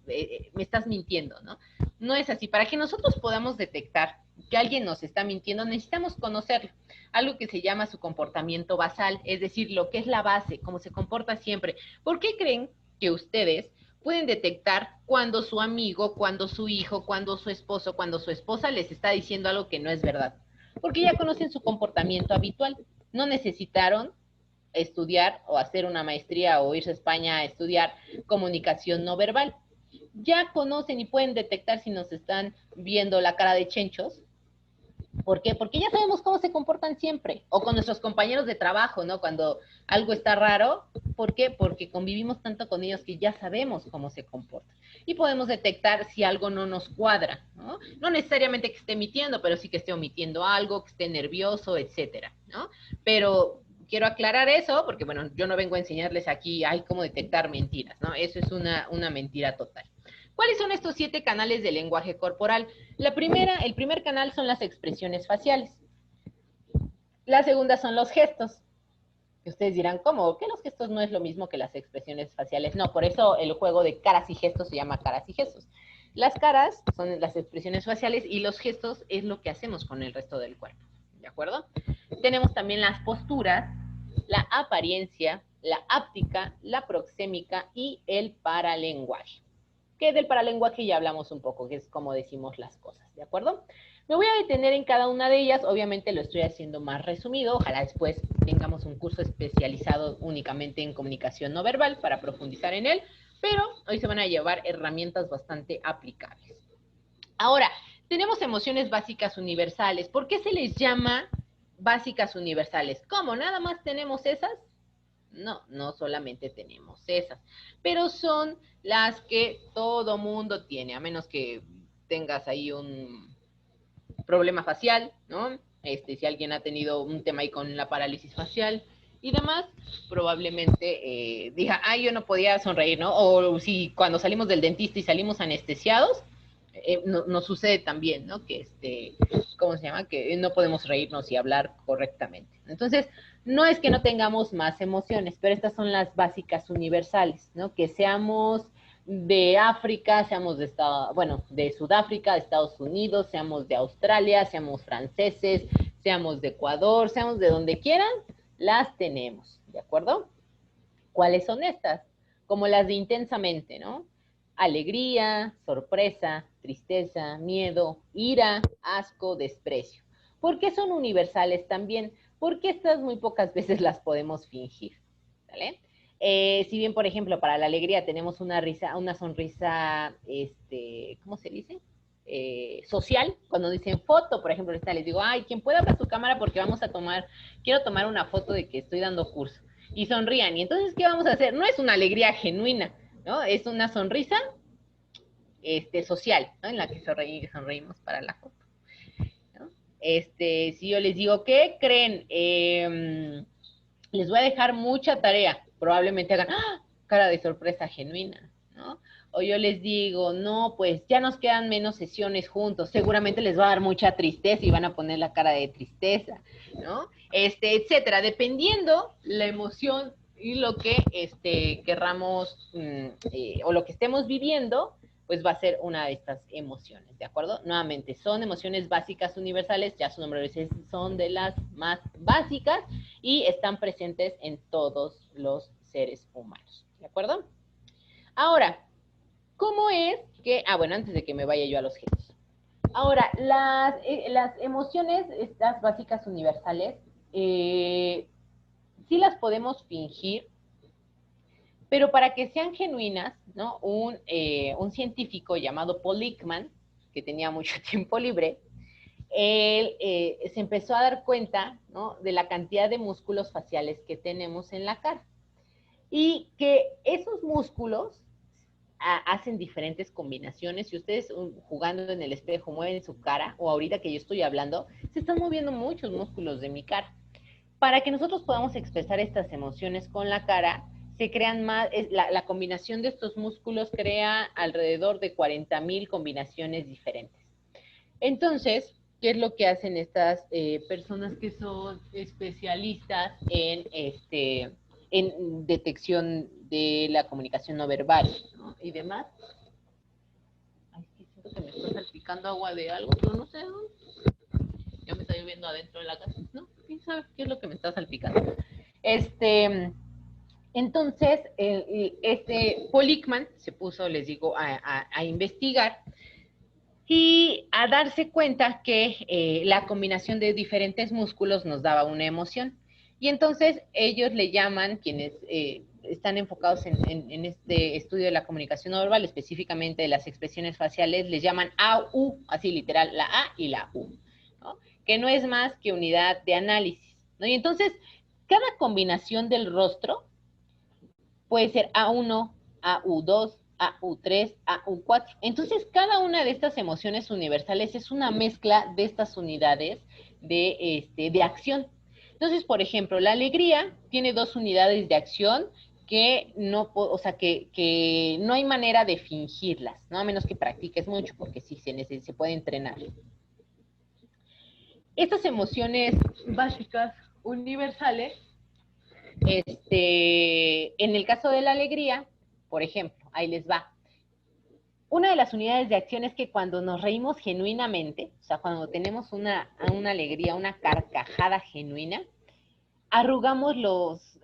me estás mintiendo, ¿no? No es así. Para que nosotros podamos detectar que alguien nos está mintiendo, necesitamos conocerlo. Algo que se llama su comportamiento basal, es decir, lo que es la base, cómo se comporta siempre. ¿Por qué creen que ustedes pueden detectar cuando su amigo, cuando su hijo, cuando su esposo, cuando su esposa les está diciendo algo que no es verdad? Porque ya conocen su comportamiento habitual. No necesitaron estudiar o hacer una maestría o irse a España a estudiar comunicación no verbal. Ya conocen y pueden detectar si nos están viendo la cara de chenchos. ¿Por qué? Porque ya sabemos cómo se comportan siempre. O con nuestros compañeros de trabajo, ¿no? Cuando algo está raro. ¿Por qué? Porque convivimos tanto con ellos que ya sabemos cómo se comportan. Y podemos detectar si algo no nos cuadra, ¿no? No necesariamente que esté mintiendo, pero sí que esté omitiendo algo, que esté nervioso, etcétera, ¿no? Pero quiero aclarar eso porque, bueno, yo no vengo a enseñarles aquí, cómo detectar mentiras, ¿no? Eso es una mentira total. ¿Cuáles son estos 7 canales de lenguaje corporal? El primer canal son las expresiones faciales. La segunda son los gestos. Que ustedes dirán, ¿cómo? ¿Que los gestos no es lo mismo que las expresiones faciales? No, por eso el juego de caras y gestos se llama caras y gestos. Las caras son las expresiones faciales y los gestos es lo que hacemos con el resto del cuerpo. ¿De acuerdo? Tenemos también las posturas, la apariencia, la áptica, la proxémica y el paralenguaje. Que del paralenguaje ya hablamos un poco, que es como decimos las cosas, ¿de acuerdo? Me voy a detener en cada una de ellas, obviamente lo estoy haciendo más resumido, ojalá después tengamos un curso especializado únicamente en comunicación no verbal para profundizar en él, pero hoy se van a llevar herramientas bastante aplicables. Ahora, tenemos emociones básicas universales. ¿Por qué se les llama básicas universales? ¿Cómo? ¿Nada más tenemos esas? No, no solamente tenemos esas, pero son las que todo mundo tiene, a menos que tengas ahí un problema facial, ¿no? Si alguien ha tenido un tema ahí con la parálisis facial y demás, probablemente diga, ay, yo no podía sonreír, ¿no? O si cuando salimos del dentista y salimos anestesiados, nos sucede también, ¿no? Que ¿cómo se llama? Que no podemos reírnos y hablar correctamente. Entonces, no es que no tengamos más emociones, pero estas son las básicas universales, ¿no? Que seamos de África, seamos de Sudáfrica, de Estados Unidos, seamos de Australia, seamos franceses, seamos de Ecuador, seamos de donde quieran, las tenemos, ¿de acuerdo? ¿Cuáles son estas? Como las de intensamente, ¿no? Alegría, sorpresa, tristeza, miedo, ira, asco, desprecio. ¿Por qué son universales también? Porque estas muy pocas veces las podemos fingir, ¿vale? Si bien, por ejemplo, para la alegría tenemos una sonrisa, ¿cómo se dice? Social, cuando dicen foto, por ejemplo, les digo, ay, quien pueda abrir su cámara porque quiero tomar una foto de que estoy dando curso, y sonrían, y entonces, ¿qué vamos a hacer? No es una alegría genuina, ¿no? Es una sonrisa, social, ¿no? En la que sonreímos para la foto, ¿no? Si yo les digo, ¿qué creen? Les voy a dejar mucha tarea, probablemente hagan cara de sorpresa genuina, ¿no? O yo les digo, no, pues ya nos quedan menos sesiones juntos, seguramente les va a dar mucha tristeza y van a poner la cara de tristeza, ¿no? Etcétera, dependiendo la emoción y lo que querramos o lo que estemos viviendo, pues va a ser una de estas emociones, ¿de acuerdo? Nuevamente, son emociones básicas universales, ya su nombre dice, son de las más básicas y están presentes en todos los seres humanos, ¿de acuerdo? Ahora, ¿cómo es que, bueno, antes de que me vaya yo a los gestos. Ahora, las emociones, estas básicas universales, sí las podemos fingir, pero para que sean genuinas, ¿no? Un científico llamado Paul Ekman, que tenía mucho tiempo libre, él se empezó a dar cuenta, ¿no? De la cantidad de músculos faciales que tenemos en la cara. Y que esos músculos hacen diferentes combinaciones. Si ustedes jugando en el espejo mueven su cara, o ahorita que yo estoy hablando, se están moviendo muchos músculos de mi cara. Para que nosotros podamos expresar estas emociones con la cara, se crean más, la combinación de estos músculos crea alrededor de 40,000 combinaciones diferentes. Entonces, ¿qué es lo que hacen estas personas que son especialistas en detección de la comunicación no verbal, ¿no? Y demás? Ay, es que siento que me está salpicando agua de algo, pero no sé dónde. Ya me está lloviendo adentro de la casa, ¿no? ¿Quién sabe qué es lo que me está salpicando? Entonces, Paul Ekman se puso, les digo, a investigar y a darse cuenta que la combinación de diferentes músculos nos daba una emoción. Y entonces ellos le llaman, quienes están enfocados en este estudio de la comunicación no verbal, específicamente de las expresiones faciales, les llaman AU, así literal, la A y la U, ¿no? Que no es más que unidad de análisis, ¿no? Y entonces, cada combinación del rostro puede ser A1, AU2, AU3, AU4. Entonces, cada una de estas emociones universales es una mezcla de estas unidades de acción. Entonces, por ejemplo, la alegría tiene 2 unidades de acción que no, o sea, que no hay manera de fingirlas, ¿no? A menos que practiques mucho, porque sí se puede entrenar. Estas emociones básicas universales, en el caso de la alegría, por ejemplo, ahí les va. Una de las unidades de acción es que cuando nos reímos genuinamente, o sea, cuando tenemos una alegría, una carcajada genuina, arrugamos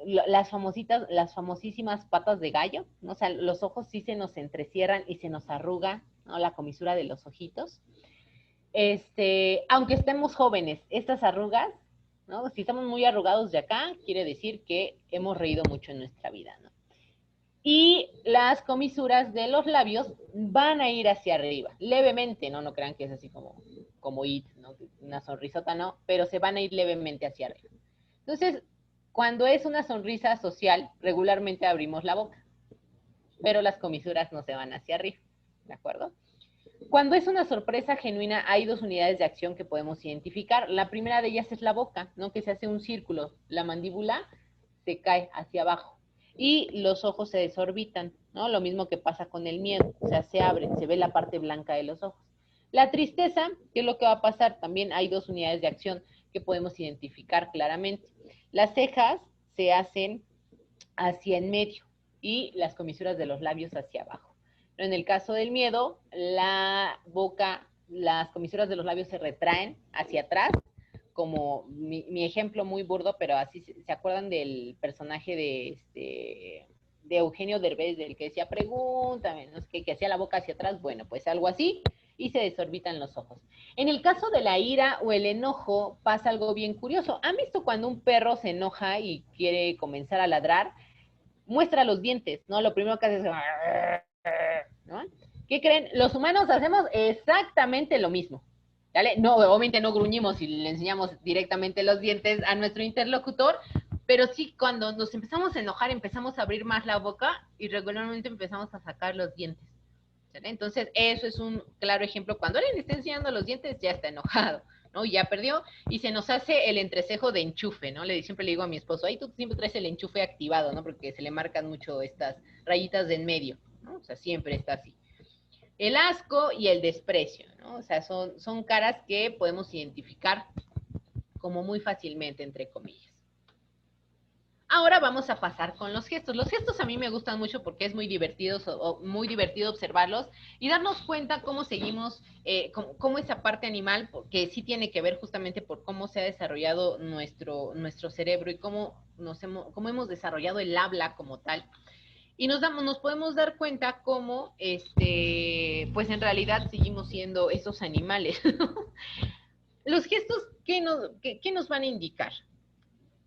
las famosísimas patas de gallo, ¿no? O sea, los ojos sí se nos entrecierran y se nos arruga, ¿no? La comisura de los ojitos. Aunque estemos jóvenes, estas arrugas, ¿no? Si estamos muy arrugados de acá, quiere decir que hemos reído mucho en nuestra vida, ¿no? Y las comisuras de los labios van a ir hacia arriba, levemente, ¿no? No crean que es así como It, ¿no? Una sonrisota, no, pero se van a ir levemente hacia arriba. Entonces, cuando es una sonrisa social, regularmente abrimos la boca, pero las comisuras no se van hacia arriba, ¿de acuerdo? Cuando es una sorpresa genuina, hay dos unidades de acción que podemos identificar. La primera de ellas es la boca, ¿no? Que se hace un círculo. La mandíbula se cae hacia abajo y los ojos se desorbitan, ¿no? Lo mismo que pasa con el miedo, o sea, se abren, se ve la parte blanca de los ojos. La tristeza, ¿qué es lo que va a pasar? También hay dos unidades de acción que podemos identificar claramente. Las cejas se hacen hacia en medio y las comisuras de los labios hacia abajo. En el caso del miedo, la boca, las comisuras de los labios se retraen hacia atrás, como mi ejemplo muy burdo, pero así se acuerdan del personaje de Eugenio Derbez, del que decía, pregúntame, no sé qué, que hacía la boca hacia atrás, bueno, pues algo así, y se desorbitan los ojos. En el caso de la ira o el enojo, pasa algo bien curioso. ¿Han visto cuando un perro se enoja y quiere comenzar a ladrar? Muestra los dientes, ¿no? Lo primero que hace es, ¿no? ¿Qué creen? Los humanos hacemos exactamente lo mismo. ¿Vale? No, obviamente no gruñimos y le enseñamos directamente los dientes a nuestro interlocutor, pero sí cuando nos empezamos a enojar empezamos a abrir más la boca y regularmente empezamos a sacar los dientes. ¿Vale? Entonces, eso es un claro ejemplo. Cuando alguien está enseñando los dientes, ya está enojado, ¿no? Ya perdió y se nos hace el entrecejo de enchufe, ¿no? Siempre le digo a mi esposo, ahí tú siempre traes el enchufe activado, ¿no? Porque se le marcan mucho estas rayitas de en medio, ¿no? O sea, siempre está así. El asco y el desprecio, ¿no? O sea, son caras que podemos identificar como muy fácilmente, entre comillas. Ahora vamos a pasar con los gestos. Los gestos a mí me gustan mucho porque es muy divertido observarlos y darnos cuenta cómo seguimos, cómo esa parte animal, que sí tiene que ver justamente por cómo se ha desarrollado nuestro cerebro y cómo hemos desarrollado el habla como tal. Y nos podemos dar cuenta cómo, pues en realidad seguimos siendo esos animales. Los gestos, ¿qué nos van a indicar?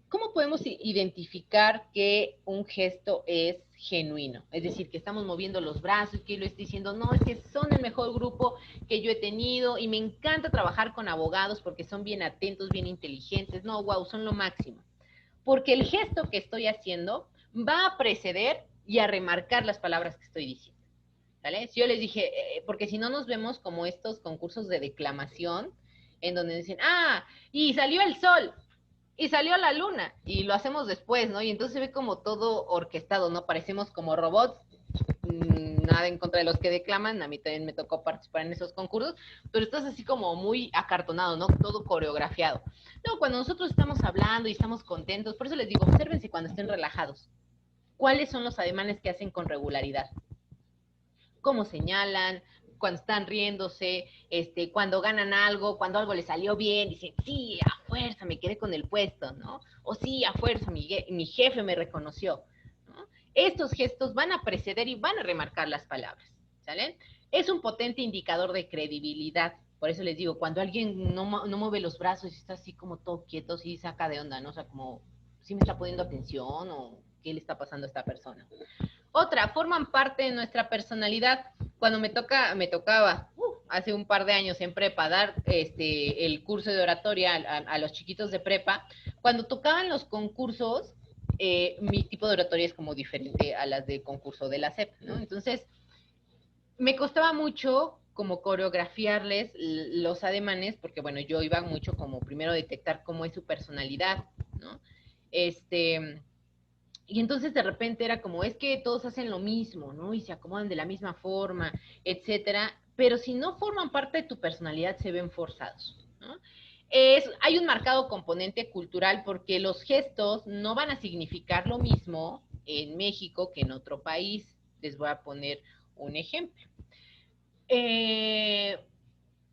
¿Cómo podemos identificar que un gesto es genuino? Es decir, que estamos moviendo los brazos, que lo estoy diciendo, no, es que son el mejor grupo que yo he tenido y me encanta trabajar con abogados porque son bien atentos, bien inteligentes. No, wow, son lo máximo. Porque el gesto que estoy haciendo va a preceder y a remarcar las palabras que estoy diciendo. ¿Vale? Si yo les dije, porque si no nos vemos como estos concursos de declamación, en donde dicen, y salió el sol, y salió la luna, y lo hacemos después, ¿no? Y entonces se ve como todo orquestado, ¿no? Parecemos como robots, nada en contra de los que declaman, a mí también me tocó participar en esos concursos, pero estás así como muy acartonado, ¿no? Todo coreografiado. No, cuando nosotros estamos hablando y estamos contentos, por eso les digo, obsérvense cuando estén relajados. ¿Cuáles son los ademanes que hacen con regularidad? ¿Cómo señalan? Cuando están riéndose, cuando ganan algo, cuando algo les salió bien, dicen, sí, a fuerza me quedé con el puesto, ¿no? O sí, a fuerza mi jefe me reconoció, ¿no? Estos gestos van a preceder y van a remarcar las palabras, ¿sale? Es un potente indicador de credibilidad. Por eso les digo, cuando alguien no mueve los brazos y está así como todo quieto, sí saca de onda, ¿no? O sea, como, ¿sí me está poniendo atención o qué le está pasando a esta persona? Otra, forman parte de nuestra personalidad. Cuando me tocaba hace un par de años en prepa dar el curso de oratoria a los chiquitos de prepa, cuando tocaban los concursos, mi tipo de oratoria es como diferente a las de concurso de la SEP, ¿no? Entonces, me costaba mucho como coreografiarles los ademanes, porque bueno, yo iba mucho como primero a detectar cómo es su personalidad, ¿no? Y entonces de repente era como, es que todos hacen lo mismo, ¿no? Y se acomodan de la misma forma, etcétera. Pero si no forman parte de tu personalidad, se ven forzados, ¿no? Hay un marcado componente cultural porque los gestos no van a significar lo mismo en México que en otro país. Les voy a poner un ejemplo.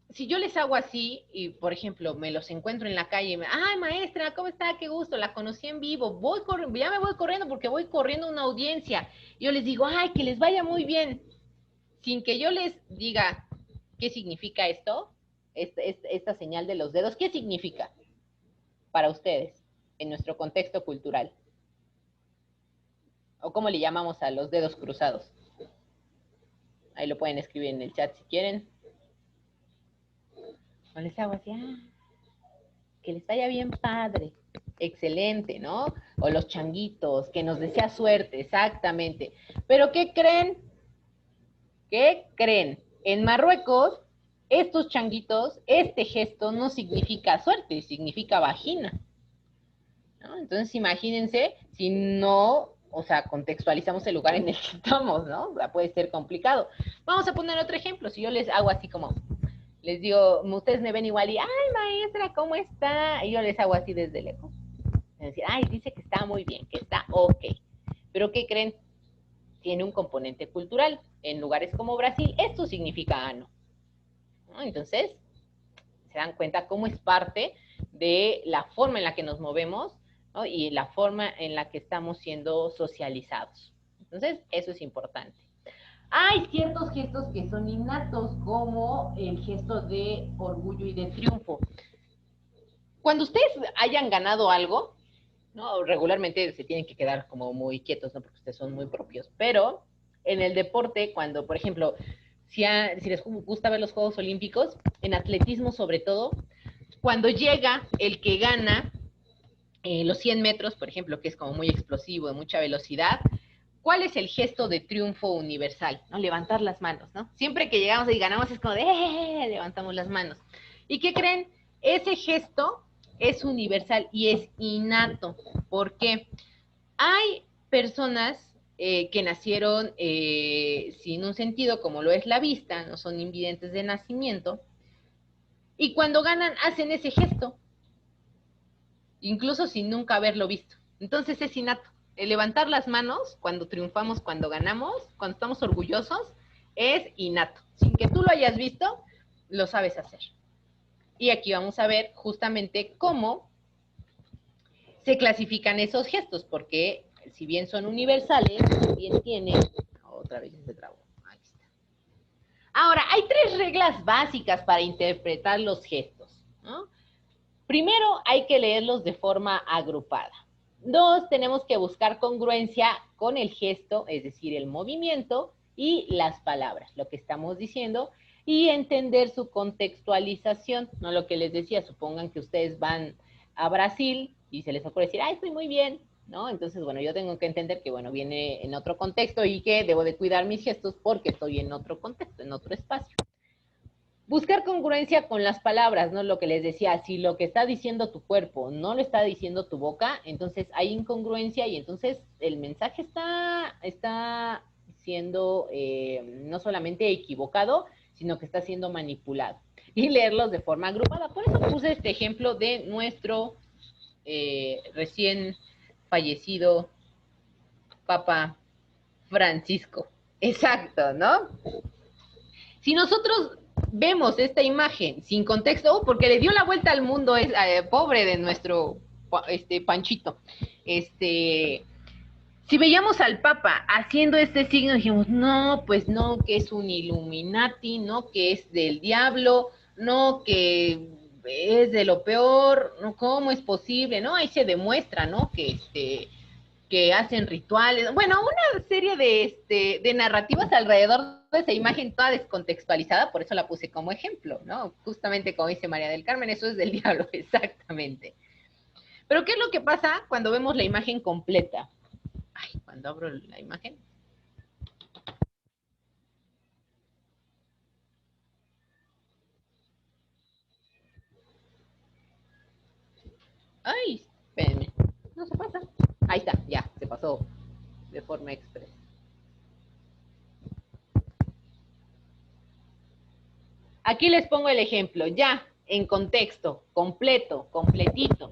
Si yo les hago así, y por ejemplo, me los encuentro en la calle, ay maestra, ¿cómo está? Qué gusto, la conocí en vivo, ya me voy corriendo porque voy corriendo a una audiencia. Yo les digo, ay, que les vaya muy bien, sin que yo les diga qué significa esto, esta señal de los dedos, ¿qué significa para ustedes en nuestro contexto cultural? ¿O cómo le llamamos a los dedos cruzados? Ahí lo pueden escribir en el chat si quieren. No les hago así, que les vaya bien padre, excelente, ¿no? O los changuitos, que nos desea suerte, exactamente. Pero ¿qué creen? ¿Qué creen? en Marruecos, estos changuitos, este gesto no significa suerte, significa vagina, ¿no? Entonces, imagínense si no, o sea, contextualizamos el lugar en el que estamos, ¿no? O sea, puede ser complicado. Vamos a poner otro ejemplo. Si yo les hago así como, les digo, ustedes me ven igual y, ay, maestra, ¿cómo está? Y yo les hago así desde lejos. Es decir, ay, dice que está muy bien, que está ok. Pero ¿qué creen? Tiene un componente cultural. En lugares como Brasil, esto significa ano, ¿no? Entonces, se dan cuenta cómo es parte de la forma en la que nos movemos, ¿no? Y la forma en la que estamos siendo socializados. Entonces, eso es importante. Hay ciertos gestos que son innatos, como el gesto de orgullo y de triunfo. Cuando ustedes hayan ganado algo, ¿no? Regularmente se tienen que quedar como muy quietos, ¿no? Porque ustedes son muy propios. Pero en el deporte, cuando, por ejemplo, si les gusta ver los Juegos Olímpicos, en atletismo sobre todo, cuando llega el que gana los 100 metros, por ejemplo, que es como muy explosivo, de mucha velocidad, ¿cuál es el gesto de triunfo universal? ¿No? Levantar las manos, ¿no? Siempre que llegamos y ganamos es como de levantamos las manos. ¿Y qué creen? Ese gesto es universal y es innato. ¿Por qué? Hay personas que nacieron sin un sentido, como lo es la vista, no son invidentes de nacimiento, y cuando ganan hacen ese gesto, incluso sin nunca haberlo visto. Entonces es innato. El levantar las manos cuando triunfamos, cuando ganamos, cuando estamos orgullosos, es innato. Sin que tú lo hayas visto, lo sabes hacer. Y aquí vamos a ver justamente cómo se clasifican esos gestos, porque si bien son universales, también tienen... Otra vez se trabó. Ahí está. Ahora, hay 3 reglas básicas para interpretar los gestos, ¿no? Primero, hay que leerlos de forma agrupada. 2, tenemos que buscar congruencia con el gesto, es decir, el movimiento y las palabras, lo que estamos diciendo, y entender su contextualización, no lo que les decía, supongan que ustedes van a Brasil y se les ocurre decir, estoy muy bien, ¿no? Entonces, bueno, yo tengo que entender que, bueno, viene en otro contexto y que debo de cuidar mis gestos porque estoy en otro contexto, en otro espacio. Buscar congruencia con las palabras, ¿no? Lo que les decía, si lo que está diciendo tu cuerpo no lo está diciendo tu boca, entonces hay incongruencia y entonces el mensaje está siendo no solamente equivocado, sino que está siendo manipulado. Y leerlos de forma agrupada. Por eso puse este ejemplo de nuestro recién fallecido Papa Francisco. Exacto, ¿no? Si nosotros vemos esta imagen sin contexto, porque le dio la vuelta al mundo, es pobre de nuestro Panchito, si veíamos al Papa haciendo este signo, dijimos, no, pues no, que es un Illuminati, no, que es del diablo, no, que es de lo peor, no, ¿cómo es posible? ¿No? Ahí se demuestra, ¿no? Que hacen rituales, bueno, una serie de narrativas alrededor de esa imagen toda descontextualizada, por eso la puse como ejemplo, ¿no? Justamente como dice María del Carmen, eso es del diablo, exactamente. Pero ¿qué es lo que pasa cuando vemos la imagen completa? Ay, cuando abro la imagen. Ay, espérenme, no se pasa. Ahí está, ya, se pasó de forma express. Aquí les pongo el ejemplo, ya, en contexto, completo, completito.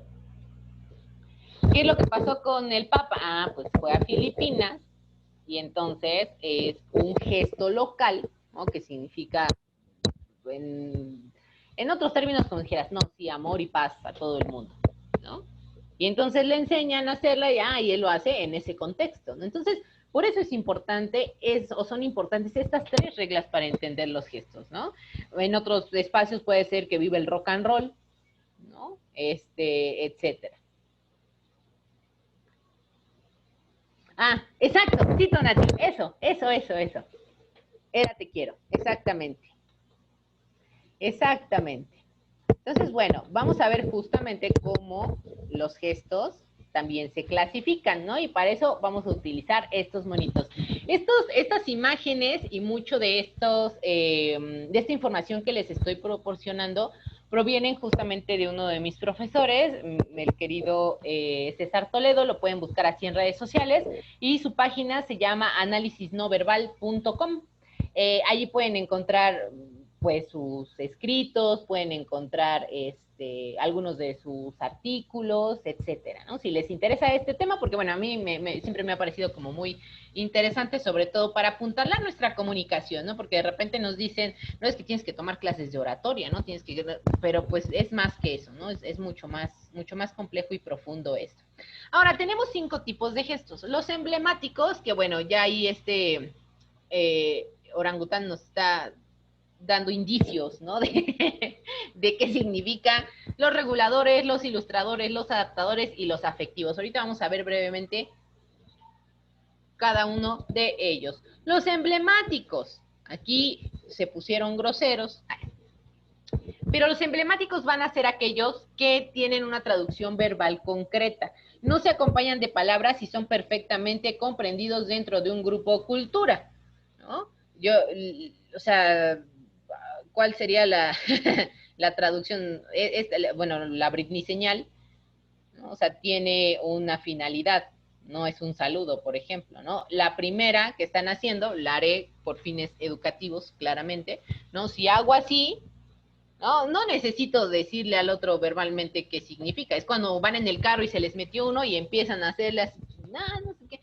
¿Qué es lo que pasó con el Papa? Pues fue a Filipinas y entonces es un gesto local, ¿no? Que significa, en otros términos, como dijeras, no, sí, amor y paz a todo el mundo, ¿no? Y entonces le enseñan a hacerla y él lo hace en ese contexto, ¿no? Entonces, por eso es importante, son importantes estas 3 reglas para entender los gestos, ¿no? En otros espacios puede ser que vive el rock and roll, ¿no? Etcétera. Exacto, sí, Tonati, eso. Era te quiero, exactamente. Exactamente. Entonces, bueno, vamos a ver justamente cómo los gestos también se clasifican, ¿no? Y para eso vamos a utilizar estos monitos. Estas imágenes y mucho de esta información que les estoy proporcionando provienen justamente de uno de mis profesores, el querido César Toledo. Lo pueden buscar así en redes sociales, y su página se llama analisisnoverbal.com. Allí pueden encontrar pues sus escritos, pueden encontrar algunos de sus artículos, etcétera, ¿no? Si les interesa este tema, porque bueno, a mí siempre me ha parecido como muy interesante, sobre todo para apuntalar nuestra comunicación, ¿no? Porque de repente nos dicen, no es que tienes que tomar clases de oratoria, ¿no? Pero pues es más que eso, ¿no? Es mucho más complejo y profundo esto. Ahora, tenemos 5 tipos de gestos. Los emblemáticos, que bueno, ya ahí orangután nos está dando indicios, ¿no? De qué significa. Los reguladores, los ilustradores, los adaptadores y los afectivos. Ahorita vamos a ver brevemente cada uno de ellos. Los emblemáticos, aquí se pusieron groseros, pero los emblemáticos van a ser aquellos que tienen una traducción verbal concreta. No se acompañan de palabras y son perfectamente comprendidos dentro de un grupo o cultura, ¿no? O sea, ¿cuál sería la traducción? Bueno, la Britney señal, ¿no? O sea, tiene una finalidad, no es un saludo, por ejemplo, ¿no? La primera que están haciendo, la haré por fines educativos, claramente, ¿no? Si hago así, no necesito decirle al otro verbalmente qué significa. Es cuando van en el carro y se les metió uno y empiezan a hacerlas, no sé qué.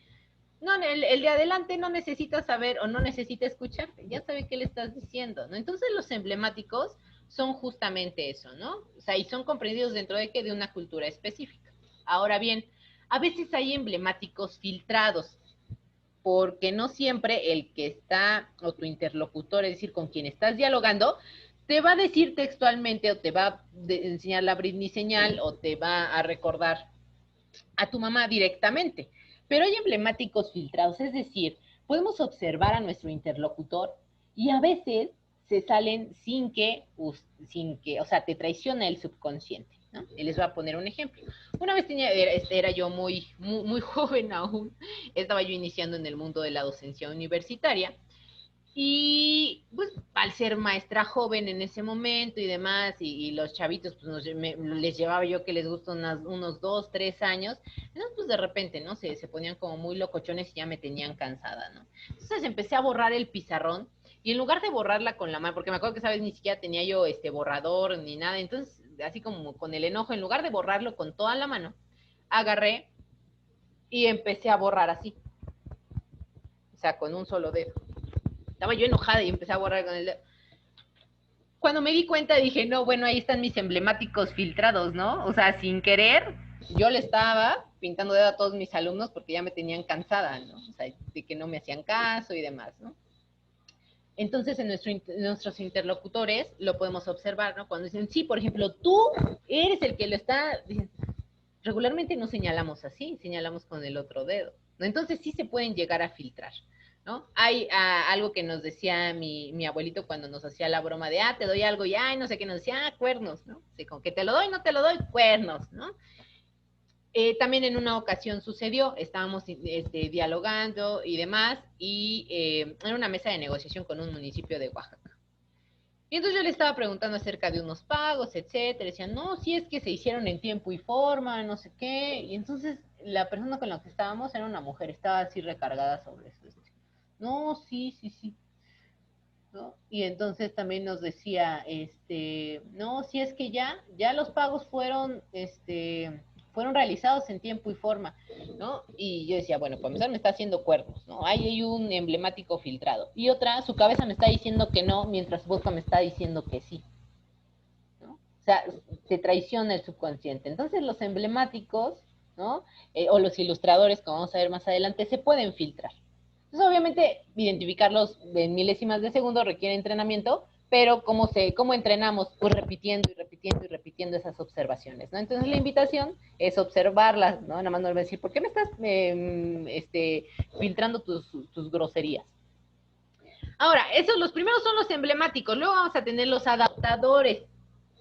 No, el de adelante no necesita saber o no necesita escucharte, ya sabe qué le estás diciendo, ¿no? Entonces los emblemáticos son justamente eso, ¿no? O sea, y son comprendidos dentro de una cultura específica. Ahora bien, a veces hay emblemáticos filtrados, porque no siempre el que está, o tu interlocutor, es decir, con quien estás dialogando, te va a decir textualmente, o te va a enseñar la Britney señal, o te va a recordar a tu mamá directamente. Pero hay emblemáticos filtrados, es decir, podemos observar a nuestro interlocutor y a veces se salen sin que, o sea, te traiciona el subconsciente, ¿no? Y les voy a poner un ejemplo. Una vez era yo muy joven aún, estaba yo iniciando en el mundo de la docencia universitaria, y pues al ser maestra joven en ese momento y demás, y los chavitos, pues les llevaba yo que les gusta unos 2, 3 años, entonces pues de repente, ¿no? Se ponían como muy locochones y ya me tenían cansada, ¿no? Entonces empecé a borrar el pizarrón, y en lugar de borrarla con la mano, porque me acuerdo que esa vez ni siquiera tenía yo borrador ni nada, entonces así como con el enojo, en lugar de borrarlo con toda la mano, agarré y empecé a borrar así, o sea, con un solo dedo. Estaba yo enojada y empecé a borrar con el dedo. Cuando me di cuenta dije, no, bueno, ahí están mis emblemáticos filtrados, ¿no? O sea, sin querer, yo le estaba pintando dedo a todos mis alumnos porque ya me tenían cansada, ¿no? O sea, de que no me hacían caso y demás, ¿no? Entonces, en nuestros interlocutores lo podemos observar, ¿no? Cuando dicen, sí, por ejemplo, tú eres el que lo está... Dicen, regularmente no señalamos así, señalamos con el otro dedo, ¿no? Entonces sí se pueden llegar a filtrar, ¿no? Hay algo que nos decía mi abuelito cuando nos hacía la broma de, te doy algo y, no sé qué, nos decía, cuernos, ¿no? Así como que te lo doy, no te lo doy, cuernos, ¿no? También en una ocasión sucedió, estábamos dialogando y demás, y en una mesa de negociación con un municipio de Oaxaca. Y entonces yo le estaba preguntando acerca de unos pagos, etcétera. Decían, no, si es que se hicieron en tiempo y forma, no sé qué. Y entonces la persona con la que estábamos era una mujer, estaba así recargada sobre eso. No, sí. ¿No? Y entonces también nos decía, no, si es que ya los pagos fueron realizados en tiempo y forma, ¿no? Y yo decía, bueno, para empezar me está haciendo cuernos, ¿no? Ahí hay un emblemático filtrado. Y otra, su cabeza me está diciendo que no, mientras su boca me está diciendo que sí, ¿no? O sea, te traiciona el subconsciente. Entonces los emblemáticos, ¿no? O los ilustradores, como vamos a ver más adelante, se pueden filtrar. Entonces, obviamente, identificarlos en milésimas de segundo requiere entrenamiento, pero ¿cómo entrenamos? Pues repitiendo esas observaciones, ¿no? Entonces, la invitación es observarlas, ¿no? Nada más no decir, ¿por qué me estás filtrando tus groserías? Ahora, los primeros son los emblemáticos, luego vamos a tener los adaptadores,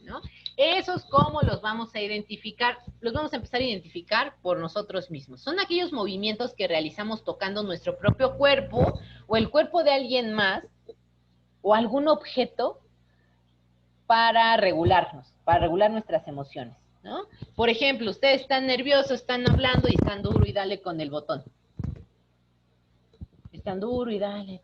¿no? Esos, ¿cómo los vamos a identificar? Los vamos a empezar a identificar por nosotros mismos. Son aquellos movimientos que realizamos tocando nuestro propio cuerpo o el cuerpo de alguien más o algún objeto para regularnos, para regular nuestras emociones, ¿no? Por ejemplo, ustedes están nerviosos, están hablando y están duro y dale con el botón. Están duro y dale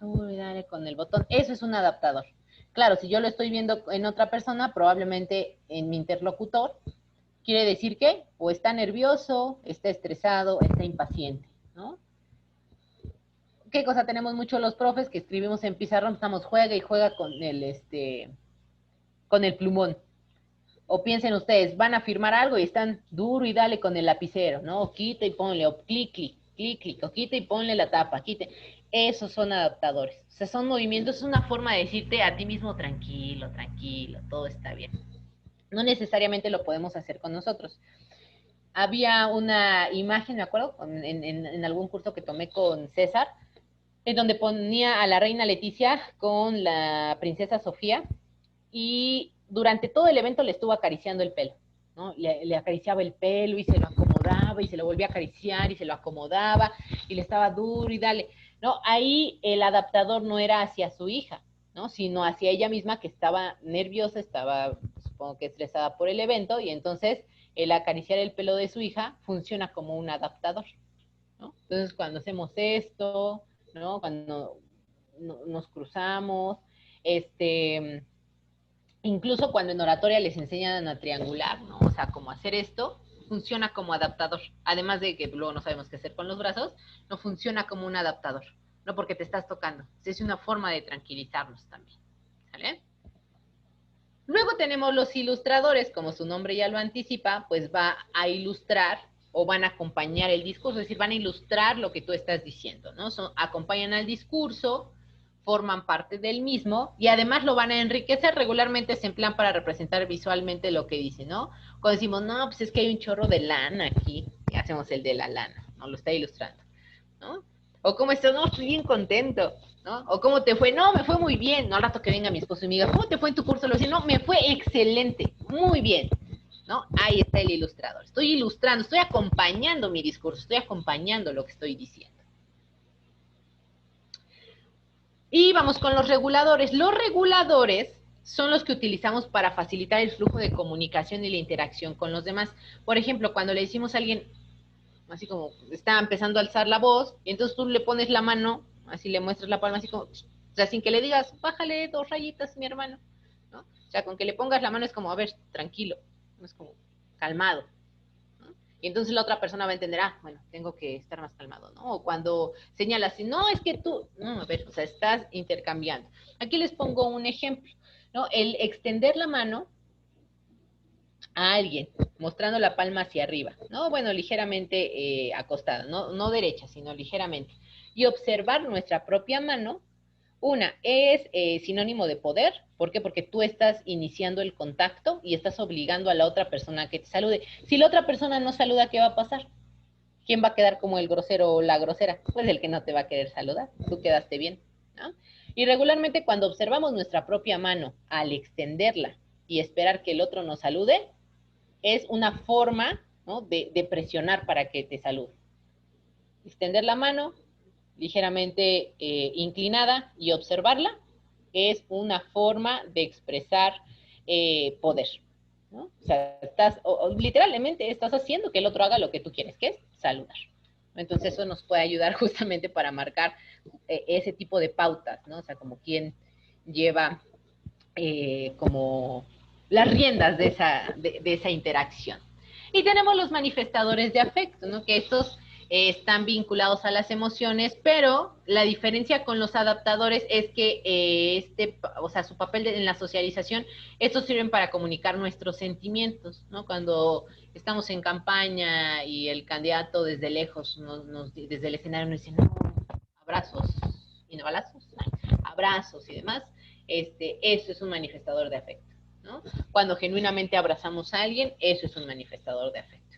con el botón. Eso es un adaptador. Claro, si yo lo estoy viendo en otra persona, probablemente en mi interlocutor, quiere decir que o está nervioso, está estresado, está impaciente, ¿no? ¿Qué cosa tenemos mucho los profes que escribimos en pizarrón? Estamos juega y juega con el plumón. O piensen ustedes, van a firmar algo y están duro y dale con el lapicero, ¿no? O quita y ponle, o clic, clic, clic, clic, o quita y ponle la tapa, quite. Esos son adaptadores. O sea, son movimientos, es una forma de decirte a ti mismo tranquilo, tranquilo, todo está bien. No necesariamente lo podemos hacer con nosotros. Había una imagen, me acuerdo, en algún curso que tomé con César, en donde ponía a la reina Leticia con la princesa Sofía y durante todo el evento le estuvo acariciando el pelo, ¿no? Le acariciaba el pelo y se lo acomodaba y se lo volvía a acariciar y se lo acomodaba y le estaba duro y dale, ¿no? Ahí el adaptador no era hacia su hija, ¿no? Sino hacia ella misma que estaba nerviosa, estaba, supongo que estresada por el evento y entonces el acariciar el pelo de su hija funciona como un adaptador, ¿no? Entonces cuando hacemos esto, ¿no? Cuando nos cruzamos, incluso cuando en oratoria les enseñan a triangular, ¿no? O sea, cómo hacer esto, funciona como adaptador. Además de que luego no sabemos qué hacer con los brazos, no funciona como un adaptador, no porque te estás tocando. Es una forma de tranquilizarnos también, ¿sale? Luego tenemos los ilustradores, como su nombre ya lo anticipa, pues va a ilustrar o van a acompañar el discurso, es decir, van a ilustrar lo que tú estás diciendo, ¿no? Acompañan al discurso, forman parte del mismo y además lo van a enriquecer. Regularmente se emplean para representar visualmente lo que dicen, ¿no? Cuando decimos, no, pues es que hay un chorro de lana aquí, y hacemos el de la lana, ¿no? Lo está ilustrando, ¿no? O cómo estás, no, estoy bien contento, ¿no? O cómo te fue, no, me fue muy bien, ¿no? Al rato que venga mi esposo y me diga, ¿cómo te fue en tu curso? Lo decía, no, me fue excelente, muy bien, ¿no? Ahí está el ilustrador. Estoy ilustrando, estoy acompañando mi discurso, estoy acompañando lo que estoy diciendo. Y vamos con los reguladores. Los reguladores son los que utilizamos para facilitar el flujo de comunicación y la interacción con los demás. Por ejemplo, cuando le decimos a alguien, así como está empezando a alzar la voz, y entonces tú le pones la mano, así le muestras la palma, así como, o sea, sin que le digas, bájale 2 rayitas, mi hermano, ¿no? O sea, con que le pongas la mano es como, a ver, tranquilo, no es como calmado, ¿no? Y entonces la otra persona va a entender, ah, bueno, tengo que estar más calmado, ¿no? O cuando señalas, no, es que tú, no, a ver, o sea, estás intercambiando. Aquí les pongo un ejemplo, ¿no? El extender la mano a alguien, mostrando la palma hacia arriba, ¿no? Bueno, ligeramente acostada, no derecha, sino ligeramente. Y observar nuestra propia mano, una, es sinónimo de poder. ¿Por qué? Porque tú estás iniciando el contacto y estás obligando a la otra persona a que te salude. Si la otra persona no saluda, ¿qué va a pasar? ¿Quién va a quedar como el grosero o la grosera? Pues el que no te va a querer saludar. Tú quedaste bien, ¿no? Y regularmente cuando observamos nuestra propia mano al extenderla y esperar que el otro nos salude, es una forma, ¿no? de presionar para que te salude. Extender la mano ligeramente inclinada y observarla es una forma de expresar poder, ¿no? O sea, literalmente estás haciendo que el otro haga lo que tú quieres, que es saludar. Entonces eso nos puede ayudar justamente para marcar ese tipo de pautas, ¿no? O sea, como quien lleva como las riendas de esa interacción. Y tenemos los manifestadores de afecto, ¿no? Que estos están vinculados a las emociones, pero la diferencia con los adaptadores es que o sea, su papel en la socialización, estos sirven para comunicar nuestros sentimientos, ¿no? Cuando estamos en campaña y el candidato desde lejos, desde el escenario nos dice, no, abrazos y no balazos, abrazos y demás, eso es un manifestador de afecto, ¿no? Cuando genuinamente abrazamos a alguien, eso es un manifestador de afecto,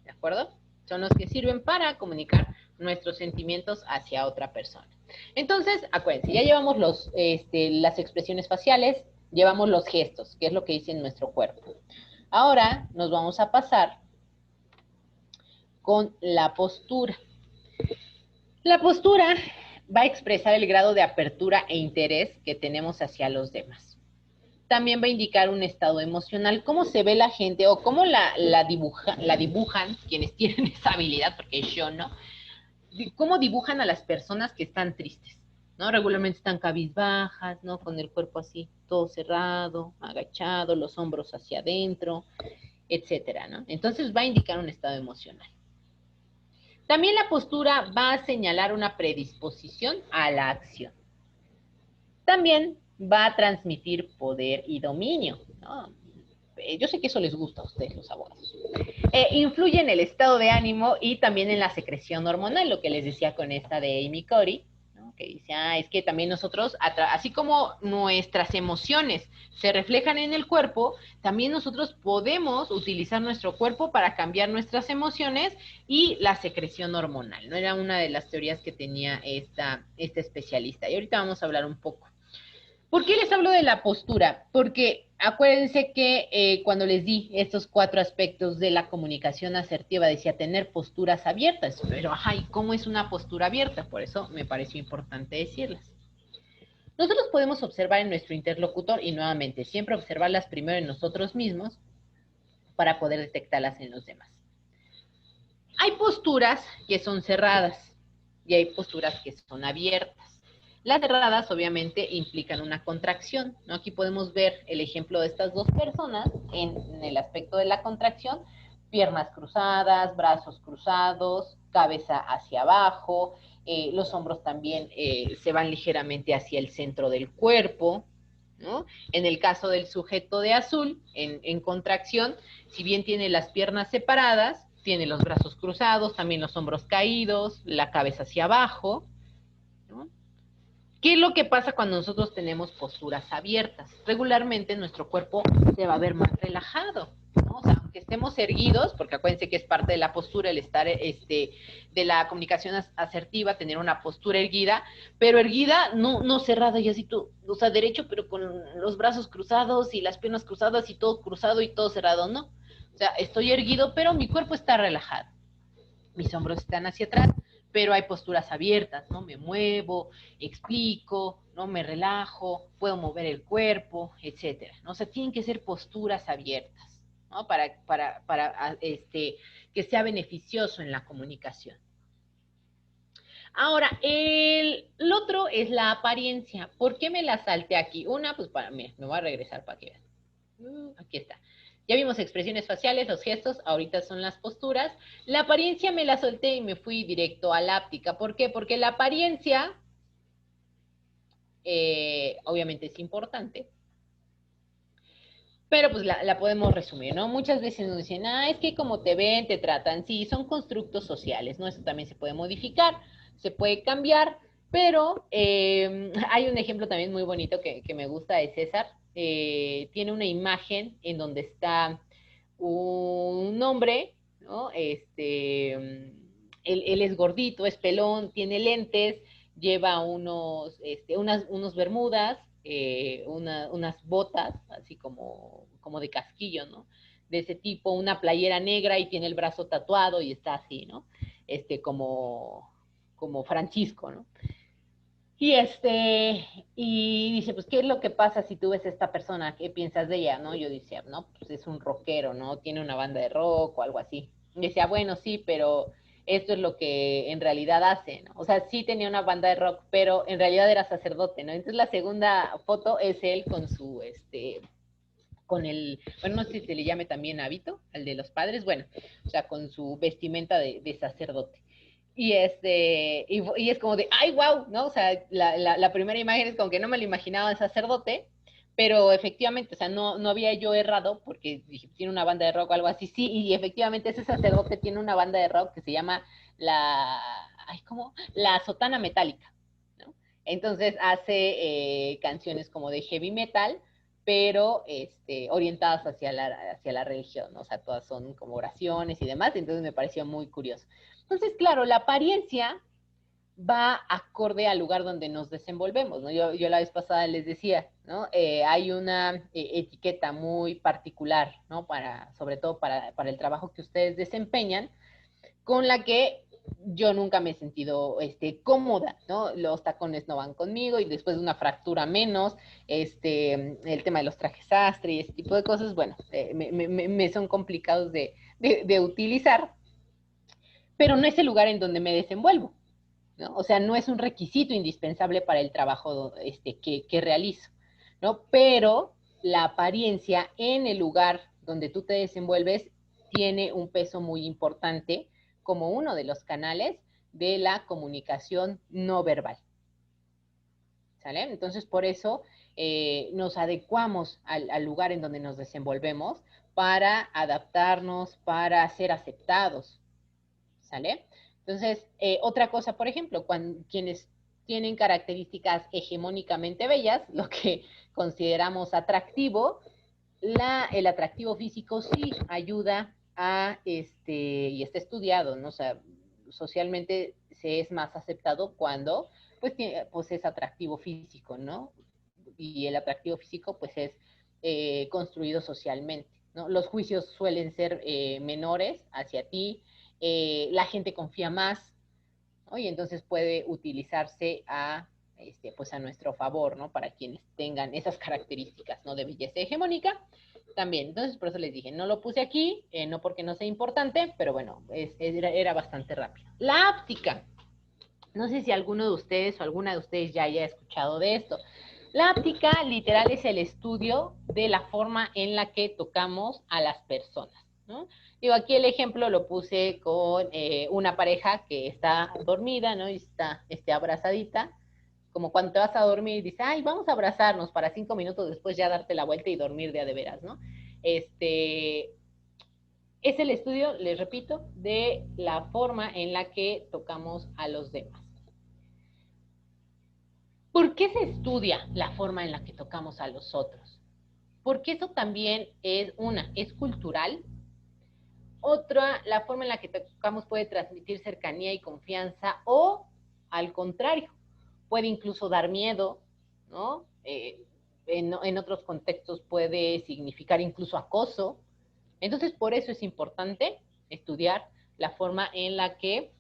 ¿de acuerdo? Son los que sirven para comunicar nuestros sentimientos hacia otra persona. Entonces, acuérdense, ya llevamos las expresiones faciales, llevamos los gestos, que es lo que dice nuestro cuerpo. Ahora nos vamos a pasar con la postura. La postura va a expresar el grado de apertura e interés que tenemos hacia los demás. También va a indicar un estado emocional, cómo se ve la gente o cómo la dibujan quienes tienen esa habilidad, porque yo no, cómo dibujan a las personas que están tristes, ¿no? Regularmente están cabizbajas, ¿no? Con el cuerpo así, todo cerrado, agachado, los hombros hacia adentro, etcétera, ¿no? Entonces va a indicar un estado emocional. También la postura va a señalar una predisposición a la acción. También va a transmitir poder y dominio, ¿no? Yo sé que eso les gusta a ustedes, los abogados. Influye en el estado de ánimo y también en la secreción hormonal, lo que les decía con esta de Amy Cori, ¿no? Que dice, es que también nosotros, así como nuestras emociones se reflejan en el cuerpo, también nosotros podemos utilizar nuestro cuerpo para cambiar nuestras emociones y la secreción hormonal, ¿no? Era una de las teorías que tenía esta especialista. Y ahorita vamos a hablar un poco. ¿Por qué les hablo de la postura? Porque acuérdense que cuando les di estos 4 aspectos de la comunicación asertiva, decía tener posturas abiertas, pero ¿y cómo es una postura abierta? Por eso me pareció importante decirlas. Nosotros podemos observar en nuestro interlocutor y nuevamente siempre observarlas primero en nosotros mismos para poder detectarlas en los demás. Hay posturas que son cerradas y hay posturas que son abiertas. Las cerradas obviamente implican una contracción, ¿no? Aquí podemos ver el ejemplo de estas dos personas en el aspecto de la contracción, piernas cruzadas, brazos cruzados, cabeza hacia abajo, los hombros también se van ligeramente hacia el centro del cuerpo, ¿no? En el caso del sujeto de azul, en contracción, si bien tiene las piernas separadas, tiene los brazos cruzados, también los hombros caídos, la cabeza hacia abajo, ¿no? ¿Qué es lo que pasa cuando nosotros tenemos posturas abiertas? Regularmente nuestro cuerpo se va a ver más relajado, ¿no? O sea, aunque estemos erguidos, porque acuérdense que es parte de la postura el estar, de la comunicación asertiva, tener una postura erguida, pero erguida, no cerrada y así tú, o sea, derecho, pero con los brazos cruzados y las piernas cruzadas y todo cruzado y todo cerrado, no. O sea, estoy erguido, pero mi cuerpo está relajado. Mis hombros están hacia atrás, pero hay posturas abiertas, ¿no? Me muevo, explico, ¿no? Me relajo, puedo mover el cuerpo, etcétera, ¿no? O sea, tienen que ser posturas abiertas, ¿no? Para que sea beneficioso en la comunicación. Ahora, el otro es la apariencia. ¿Por qué me la salté aquí? Una, pues para mí, me voy a regresar para que vean. Aquí está. Ya vimos expresiones faciales, los gestos, ahorita son las posturas. La apariencia me la solté y me fui directo a la áptica. ¿Por qué? Porque la apariencia, obviamente es importante, pero pues la podemos resumir, ¿no? Muchas veces nos dicen, es que como te ven, te tratan. Sí, son constructos sociales, ¿no? Eso también se puede modificar, se puede cambiar, pero hay un ejemplo también muy bonito que me gusta de César. Tiene una imagen en donde está un hombre, ¿no? Él es gordito, es pelón, tiene lentes, lleva unos bermudas, unas botas, así como de casquillo, ¿no? De ese tipo, una playera negra y tiene el brazo tatuado y está así, ¿no? Como Francisco, ¿no? Y dice, pues, ¿qué es lo que pasa si tú ves a esta persona? ¿Qué piensas de ella? ¿No? Yo decía, no, pues es un rockero, ¿no? Tiene una banda de rock o algo así. Y decía, bueno, sí, pero esto es lo que en realidad hace, ¿no? O sea, sí tenía una banda de rock, pero en realidad era sacerdote, ¿no? Entonces la segunda foto es él con bueno, no sé si se le llame también hábito, al de los padres, bueno, o sea, con su vestimenta de sacerdote. Y es como de, ¡ay, wow! ¿No? O sea, la primera imagen es como que no me lo imaginaba de sacerdote, pero efectivamente, o sea, no había yo errado porque dije, tiene una banda de rock o algo así, sí, y efectivamente ese sacerdote tiene una banda de rock que se llama ¿cómo? La Sotana Metálica, ¿no? Entonces hace canciones como de heavy metal, pero orientadas hacia la religión, ¿no? O sea, todas son como oraciones y demás, entonces me pareció muy curioso. Entonces, claro, la apariencia va acorde al lugar donde nos desenvolvemos, ¿no? Yo la vez pasada les decía, ¿no? Hay una etiqueta muy particular, ¿no? Sobre todo para el trabajo que ustedes desempeñan, con la que yo nunca me he sentido cómoda, ¿no? Los tacones no van conmigo y después de una fractura menos, el tema de los trajes sastre y ese tipo de cosas, bueno, me son complicados de utilizar, pero no es el lugar en donde me desenvuelvo, ¿no? O sea, no es un requisito indispensable para el trabajo que realizo, ¿no? Pero la apariencia en el lugar donde tú te desenvuelves tiene un peso muy importante como uno de los canales de la comunicación no verbal. ¿Sale? Entonces, por eso nos adecuamos al lugar en donde nos desenvolvemos para adaptarnos, para ser aceptados. ¿Sale? Entonces, otra cosa, por ejemplo, quienes tienen características hegemónicamente bellas, lo que consideramos atractivo, el atractivo físico sí ayuda a, y está estudiado, ¿no? O sea, socialmente se es más aceptado cuando, pues es atractivo físico, ¿no? Y el atractivo físico, pues es construido socialmente, ¿no? Los juicios suelen ser menores hacia ti, la gente confía más, ¿no? Y entonces puede utilizarse pues a nuestro favor, ¿no? Para quienes tengan esas características, ¿no? De belleza hegemónica, también. Entonces, por eso les dije, no lo puse aquí, no porque no sea importante, pero bueno, era bastante rápido. La áptica. No sé si alguno de ustedes o alguna de ustedes ya haya escuchado de esto. La áptica, literal, es el estudio de la forma en la que tocamos a las personas, ¿no? Digo, aquí el ejemplo lo puse con una pareja que está dormida, ¿no? Y está abrazadita, como cuando te vas a dormir y dices, ay, vamos a abrazarnos para 5 minutos después ya darte la vuelta y dormir de a de veras, ¿no? Es el estudio, les repito, de la forma en la que tocamos a los demás. ¿Por qué se estudia la forma en la que tocamos a los otros? Porque eso también es cultural. Otra, la forma en la que tocamos puede transmitir cercanía y confianza o, al contrario, puede incluso dar miedo, ¿no? En otros contextos puede significar incluso acoso. Entonces, por eso es importante estudiar la forma en la que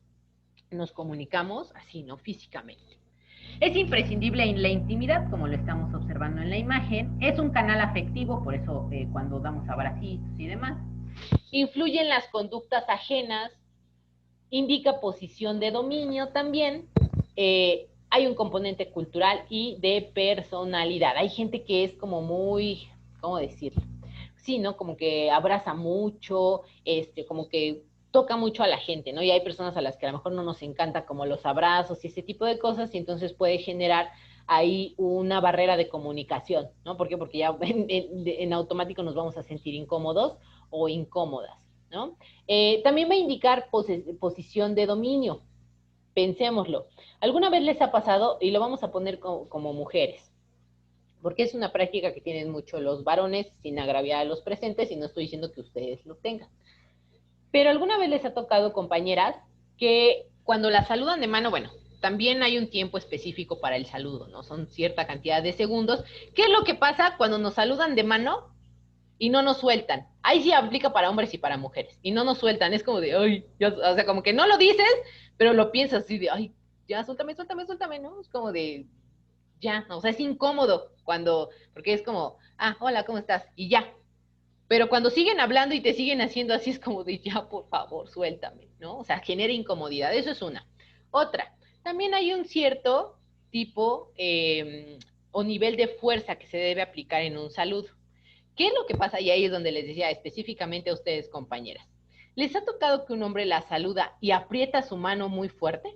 nos comunicamos, así, ¿no? Físicamente. Es imprescindible en la intimidad, como lo estamos observando en la imagen. Es un canal afectivo, por eso cuando damos abracitos y demás. Influye en las conductas ajenas, indica posición de dominio también. Hay un componente cultural y de personalidad. Hay gente que es como muy, ¿cómo decirlo? Sí, ¿no? Como que abraza mucho, como que toca mucho a la gente, ¿no? Y hay personas a las que a lo mejor no nos encanta como los abrazos y ese tipo de cosas, y entonces puede generar ahí una barrera de comunicación, ¿no? ¿Por qué? Porque ya en automático nos vamos a sentir incómodos o incómodas, ¿no? También va a indicar posición de dominio. Pensémoslo. ¿Alguna vez les ha pasado, y lo vamos a poner como mujeres, porque es una práctica que tienen mucho los varones, sin agraviar a los presentes, y no estoy diciendo que ustedes lo tengan? Pero alguna vez les ha tocado, compañeras, que cuando las saludan de mano, bueno, también hay un tiempo específico para el saludo, ¿no? Son cierta cantidad de segundos. ¿Qué es lo que pasa cuando nos saludan de mano y no nos sueltan? Ahí sí aplica para hombres y para mujeres. Y no nos sueltan, es como de, ay, ya, o sea, como que no lo dices, pero lo piensas así de, ay, ya, suéltame, suéltame, suéltame, ¿no? Es como de, ya, o sea, es incómodo porque es como, ah, hola, ¿cómo estás? Y ya. Pero cuando siguen hablando y te siguen haciendo así, es como de, ya, por favor, suéltame, ¿no? O sea, genera incomodidad, eso es una. Otra, también hay un cierto tipo o nivel de fuerza que se debe aplicar en un saludo. ¿Qué es lo que pasa? Y ahí es donde les decía específicamente a ustedes, compañeras. ¿Les ha tocado que un hombre la saluda y aprieta su mano muy fuerte?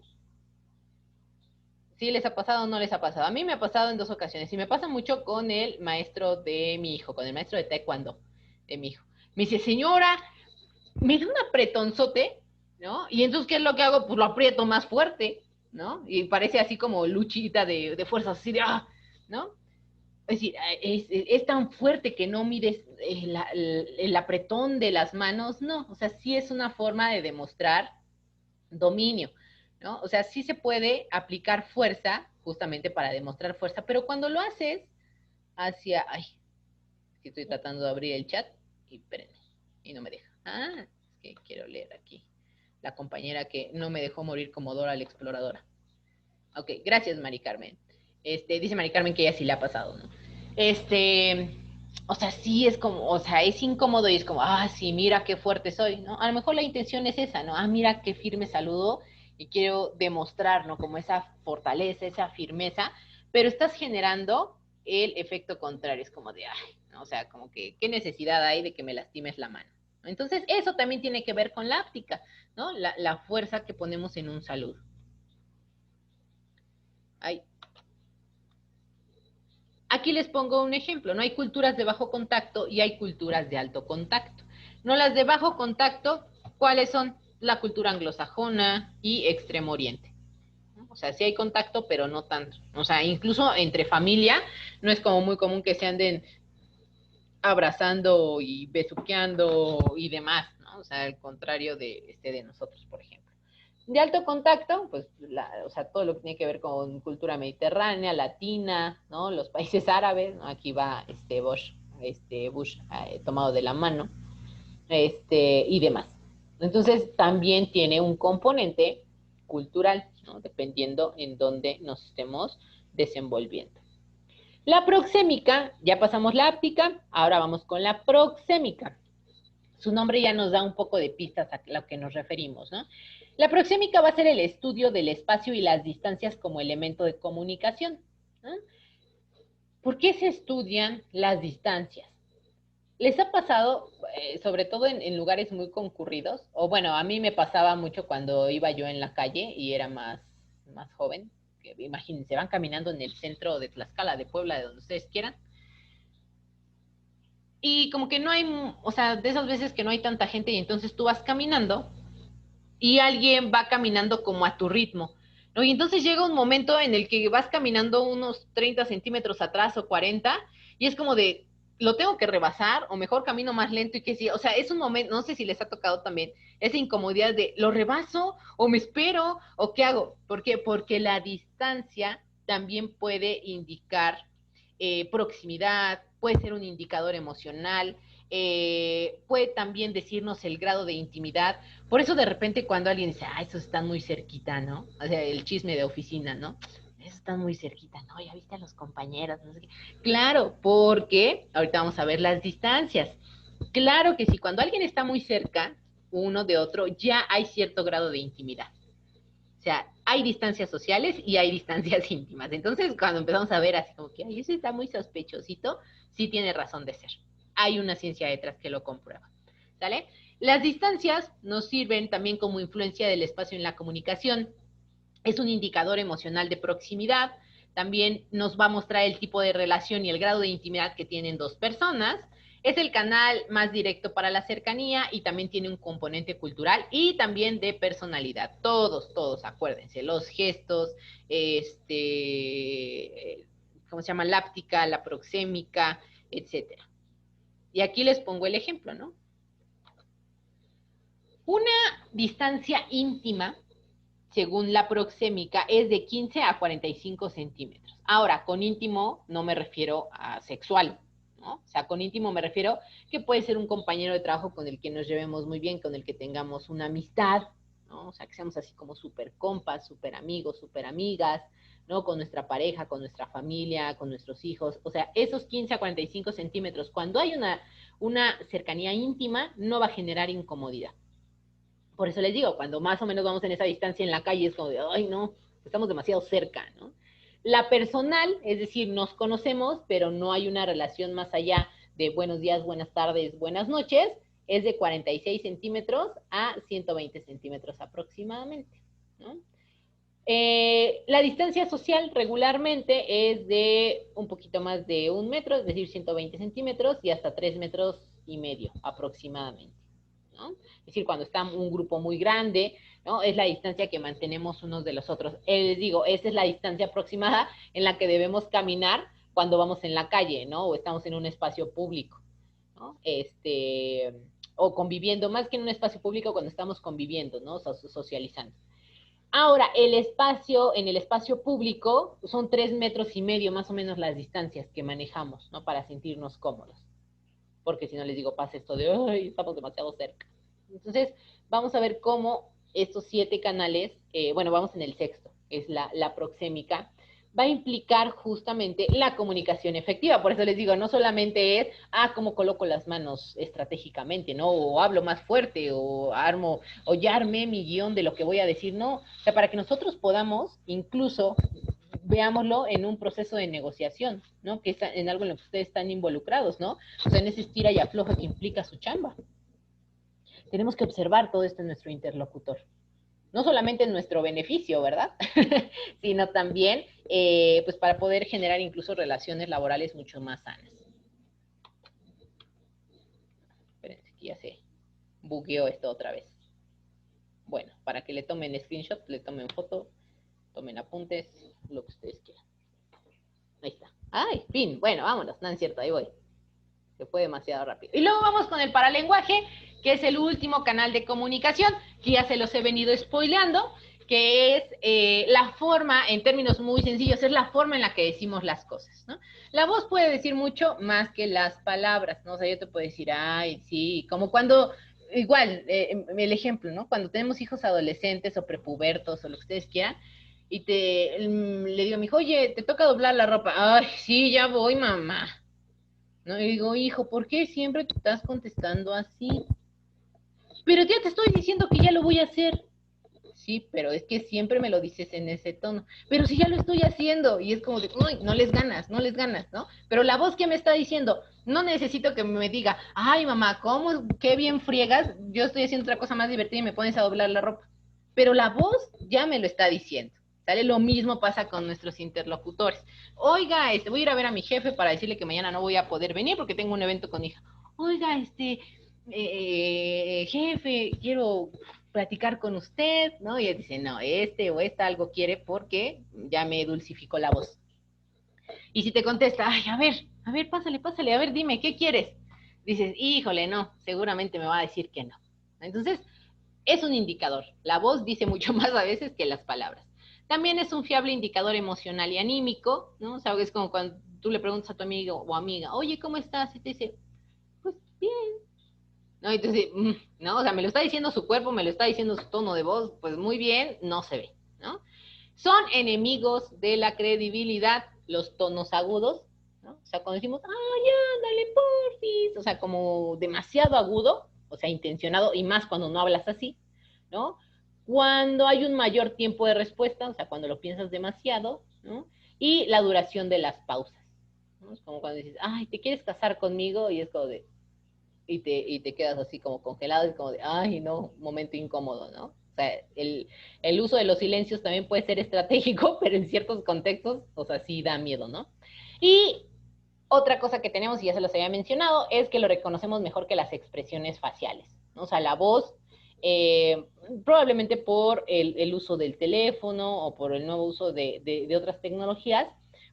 ¿Sí les ha pasado o no les ha pasado? A mí me ha pasado en 2 ocasiones y me pasa mucho con el maestro de mi hijo, con el maestro de taekwondo de mi hijo. Me dice, señora, me da un apretonzote, ¿no? Y entonces, ¿qué es lo que hago? Pues lo aprieto más fuerte, ¿no? Y parece así como luchita de fuerzas, así de, ¡ah! ¿No? Es decir, es tan fuerte que no mires el apretón de las manos, no, o sea, sí es una forma de demostrar dominio, ¿no? O sea, sí se puede aplicar fuerza justamente para demostrar fuerza, pero cuando lo haces hacia, ay, que estoy tratando de abrir el chat y espérenme, y no me deja. Ah, es que quiero leer aquí. La compañera que no me dejó morir como Dora la exploradora. Ok, gracias, Mari Carmen. Dice Mari Carmen que ella sí le ha pasado, ¿no? O sea, sí es como, o sea, es incómodo y es como, ah, sí, mira qué fuerte soy, ¿no? A lo mejor la intención es esa, ¿no? Ah, mira qué firme saludo y quiero demostrar, ¿no? Como esa fortaleza, esa firmeza, pero estás generando el efecto contrario, es como de, ay, ¿no? O sea, como que, ¿qué necesidad hay de que me lastimes la mano? Entonces, eso también tiene que ver con la áptica, ¿no? La fuerza que ponemos en un saludo. Ay, aquí les pongo un ejemplo, ¿no? Hay culturas de bajo contacto y hay culturas de alto contacto. No, las de bajo contacto, ¿cuáles son? La cultura anglosajona y Extremo Oriente. O sea, sí hay contacto, pero no tanto. O sea, incluso entre familia, no es como muy común que se anden abrazando y besuqueando y demás, ¿no? O sea, al contrario de nosotros, por ejemplo. De alto contacto, pues, o sea, todo lo que tiene que ver con cultura mediterránea, latina, ¿no? Los países árabes, ¿no? Aquí va Bush tomado de la mano, y demás. Entonces, también tiene un componente cultural, ¿no? Dependiendo en dónde nos estemos desenvolviendo. La proxémica, ya pasamos la áptica, ahora vamos con la proxémica. Su nombre ya nos da un poco de pistas a lo que nos referimos, ¿no? La proxémica va a ser el estudio del espacio y las distancias como elemento de comunicación, ¿no? ¿Por qué se estudian las distancias? ¿Les ha pasado, sobre todo en lugares muy concurridos? O bueno, a mí me pasaba mucho cuando iba yo en la calle y era más joven. Que, imagínense, van caminando en el centro de Tlaxcala, de Puebla, de donde ustedes quieran. Y como que no hay, o sea, de esas veces que no hay tanta gente y entonces tú vas caminando y alguien va caminando como a tu ritmo, ¿no? Y entonces llega un momento en el que vas caminando unos 30 centímetros atrás o 40 y es como de, lo tengo que rebasar o mejor camino más lento y que sí, o sea, es un momento, no sé si les ha tocado también esa incomodidad de, ¿lo rebaso o me espero o qué hago? ¿Por qué? Porque la distancia también puede indicar proximidad, puede ser un indicador emocional, puede también decirnos el grado de intimidad. Por eso de repente cuando alguien dice, ah, esos están muy cerquita, ¿no? O sea, el chisme de oficina, ¿no? Esos están muy cerquita, ¿no? Ya viste a los compañeros, no sé qué. Claro, porque ahorita vamos a ver las distancias. Claro que sí, cuando alguien está muy cerca uno de otro, ya hay cierto grado de intimidad. O sea, hay distancias sociales y hay distancias íntimas. Entonces, cuando empezamos a ver así como que, ay, ese está muy sospechosito, sí tiene razón de ser. Hay una ciencia detrás que lo comprueba. ¿Sale? Las distancias nos sirven también como influencia del espacio en la comunicación. Es un indicador emocional de proximidad. También nos va a mostrar el tipo de relación y el grado de intimidad que tienen dos personas. Es el canal más directo para la cercanía y también tiene un componente cultural y también de personalidad. Todos, acuérdense, los gestos, ¿cómo se llama? La áptica, la proxémica, etcétera. Y aquí les pongo el ejemplo, ¿no? Una distancia íntima, según la proxémica, es de 15 a 45 centímetros. Ahora, con íntimo no me refiero a sexual, ¿no? O sea, con íntimo me refiero que puede ser un compañero de trabajo con el que nos llevemos muy bien, con el que tengamos una amistad, ¿no? O sea, que seamos así como súper compas, súper amigos, súper amigas, ¿no? Con nuestra pareja, con nuestra familia, con nuestros hijos. O sea, esos 15 a 45 centímetros, cuando hay una cercanía íntima, no va a generar incomodidad. Por eso les digo, cuando más o menos vamos en esa distancia en la calle, es como de, ay, no, estamos demasiado cerca, ¿no? La personal, es decir, nos conocemos, pero no hay una relación más allá de buenos días, buenas tardes, buenas noches, es de 46 centímetros a 120 centímetros aproximadamente, ¿no? La distancia social regularmente es de un poquito más de 1 metro, es decir, 120 centímetros y hasta 3,5 metros aproximadamente, ¿no? Es decir, cuando está un grupo muy grande, ¿no? Es la distancia que mantenemos unos de los otros. Les digo, esa es la distancia aproximada en la que debemos caminar cuando vamos en la calle, ¿no? O estamos en un espacio público, ¿no? O conviviendo, más que en un espacio público cuando estamos conviviendo, ¿no? Socializando. Ahora, en el espacio público son 3,5 metros más o menos las distancias que manejamos, ¿no? Para sentirnos cómodos. Porque si no les digo, pasa esto de, ay, estamos demasiado cerca. Entonces, vamos a ver cómo estos 7 canales, bueno, vamos en el sexto, es la proxémica, va a implicar justamente la comunicación efectiva. Por eso les digo, no solamente es, cómo coloco las manos estratégicamente, ¿no? O hablo más fuerte, o armo, o ya armé mi guión de lo que voy a decir, no. O sea, para que nosotros podamos, incluso, veámoslo en un proceso de negociación, ¿no? Que es en algo en lo que ustedes están involucrados, ¿no? O sea, en ese estira y afloja que implica su chamba. Tenemos que observar todo esto en nuestro interlocutor. No solamente en nuestro beneficio, ¿verdad? Sino también, pues para poder generar incluso relaciones laborales mucho más sanas. Espérense, que ya se bugueó esto otra vez. Bueno, para que le tomen screenshot, le tomen foto, tomen apuntes, lo que ustedes quieran. Ahí está. ¡Ay, fin! Bueno, vámonos. No es cierto, ahí voy. Se fue demasiado rápido. Y luego vamos con el paralenguaje, que es el último canal de comunicación, que ya se los he venido spoileando, que es la forma, en términos muy sencillos, es la forma en la que decimos las cosas, ¿no? La voz puede decir mucho más que las palabras, ¿no? O sea, yo te puedo decir, ay, sí, como cuando, igual, el ejemplo, ¿no? Cuando tenemos hijos adolescentes o prepubertos o lo que ustedes quieran, y le digo a mi hijo, oye, te toca doblar la ropa. Ay, sí, ya voy, mamá. No, y digo, hijo, ¿por qué siempre te estás contestando así? Pero ya te estoy diciendo que ya lo voy a hacer. Sí, pero es que siempre me lo dices en ese tono. Pero si ya lo estoy haciendo, y es como de, uy, no les ganas, ¿no? Pero la voz que me está diciendo, no necesito que me diga, ay, mamá, ¿cómo, qué bien friegas? Yo estoy haciendo otra cosa más divertida y me pones a doblar la ropa. Pero la voz ya me lo está diciendo. ¿Sale? Lo mismo pasa con nuestros interlocutores. Oiga, voy a ir a ver a mi jefe para decirle que mañana no voy a poder venir porque tengo un evento con mi hija. Oiga, jefe, quiero platicar con usted, ¿no? Y él dice, no, o esta algo quiere porque ya me dulcificó la voz. Y si te contesta, ay, a ver, pásale, a ver, dime, ¿qué quieres? Dices, híjole, no, seguramente me va a decir que no. Entonces, es un indicador. La voz dice mucho más a veces que las palabras. También es un fiable indicador emocional y anímico, ¿no? O sea, es como cuando tú le preguntas a tu amigo o amiga, oye, ¿cómo estás? Y te dice, pues bien, ¿no? Entonces, ¿no? O sea, me lo está diciendo su cuerpo, me lo está diciendo su tono de voz, pues muy bien, no se ve, ¿no? Son enemigos de la credibilidad los tonos agudos, ¿no? O sea, cuando decimos, ya, dale porfis, o sea, como demasiado agudo, o sea, intencionado, y más cuando no hablas así, ¿no? Cuando hay un mayor tiempo de respuesta, o sea, cuando lo piensas demasiado, ¿no? Y la duración de las pausas, ¿no? Es como cuando dices, ay, ¿te quieres casar conmigo? Y es como de, y te quedas así como congelado, es como de, ay, no, momento incómodo, ¿no? O sea, el uso de los silencios también puede ser estratégico, pero en ciertos contextos, o sea, sí da miedo, ¿no? Y otra cosa que tenemos, y ya se los había mencionado, es que lo reconocemos mejor que las expresiones faciales, ¿no? O sea, la voz, probablemente por el uso del teléfono o por el nuevo uso de otras tecnologías,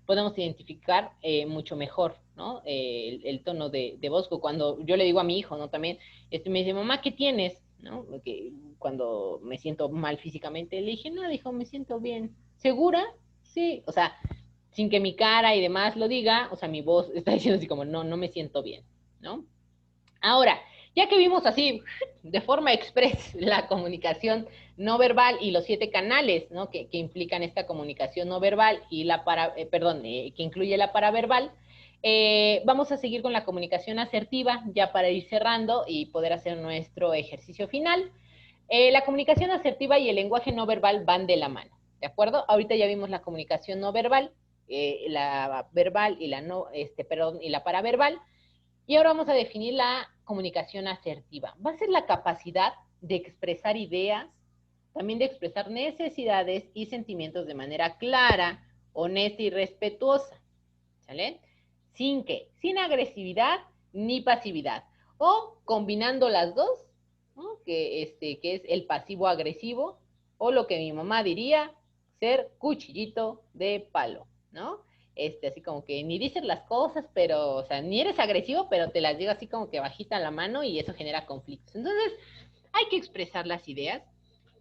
podemos identificar mucho mejor, ¿no? El tono de voz. Cuando yo le digo a mi hijo, ¿no? También, me dice, mamá, ¿qué tienes? ¿No? Porque cuando me siento mal físicamente, le dije, no, dijo, me siento bien. ¿Segura? Sí. O sea, sin que mi cara y demás lo diga, o sea, mi voz está diciendo así como, no, no me siento bien, ¿no? Ahora, ya que vimos así, de forma express, la comunicación no verbal y los 7 canales, ¿no? Que implican esta comunicación no verbal y que incluye la paraverbal, vamos a seguir con la comunicación asertiva, ya para ir cerrando y poder hacer nuestro ejercicio final. La comunicación asertiva y el lenguaje no verbal van de la mano, ¿de acuerdo? Ahorita ya vimos la comunicación no verbal, la verbal y y la paraverbal. Y ahora vamos a definir la comunicación asertiva. Va a ser la capacidad de expresar ideas, también de expresar necesidades y sentimientos de manera clara, honesta y respetuosa. ¿Sale? Sin agresividad ni pasividad. O combinando las dos, ¿no? Que es el pasivo agresivo, o lo que mi mamá diría, ser cuchillito de palo, ¿no? Así como que ni dices las cosas, pero, o sea, ni eres agresivo, pero te las llega así como que bajita la mano y eso genera conflictos. Entonces, hay que expresar las ideas,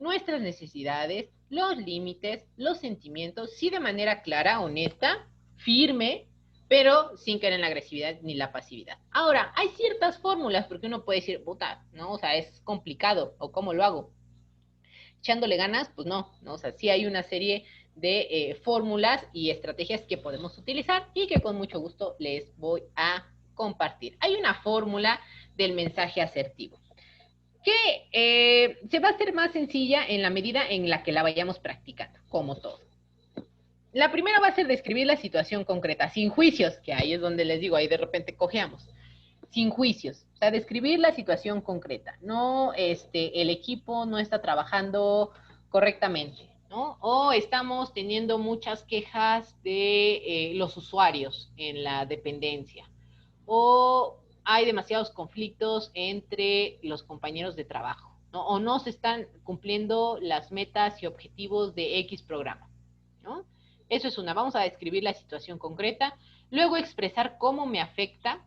nuestras necesidades, los límites, los sentimientos, sí de manera clara, honesta, firme, pero sin caer en la agresividad ni la pasividad. Ahora, hay ciertas fórmulas, porque uno puede decir, puta, ¿no? O sea, es complicado, o ¿cómo lo hago? Echándole ganas, pues no, ¿no? O sea, sí hay una serie de fórmulas y estrategias que podemos utilizar y que con mucho gusto les voy a compartir. Hay una fórmula del mensaje asertivo que se va a hacer más sencilla en la medida en la que la vayamos practicando, como todo. La primera va a ser describir la situación concreta, sin juicios, que ahí es donde les digo, ahí de repente cojeamos. Sin juicios, o sea, describir la situación concreta. No, el equipo no está trabajando correctamente, ¿no? O estamos teniendo muchas quejas de los usuarios en la dependencia. O hay demasiados conflictos entre los compañeros de trabajo, ¿no? O no se están cumpliendo las metas y objetivos de X programa, ¿no? Eso es una. Vamos a describir la situación concreta, luego expresar cómo me afecta,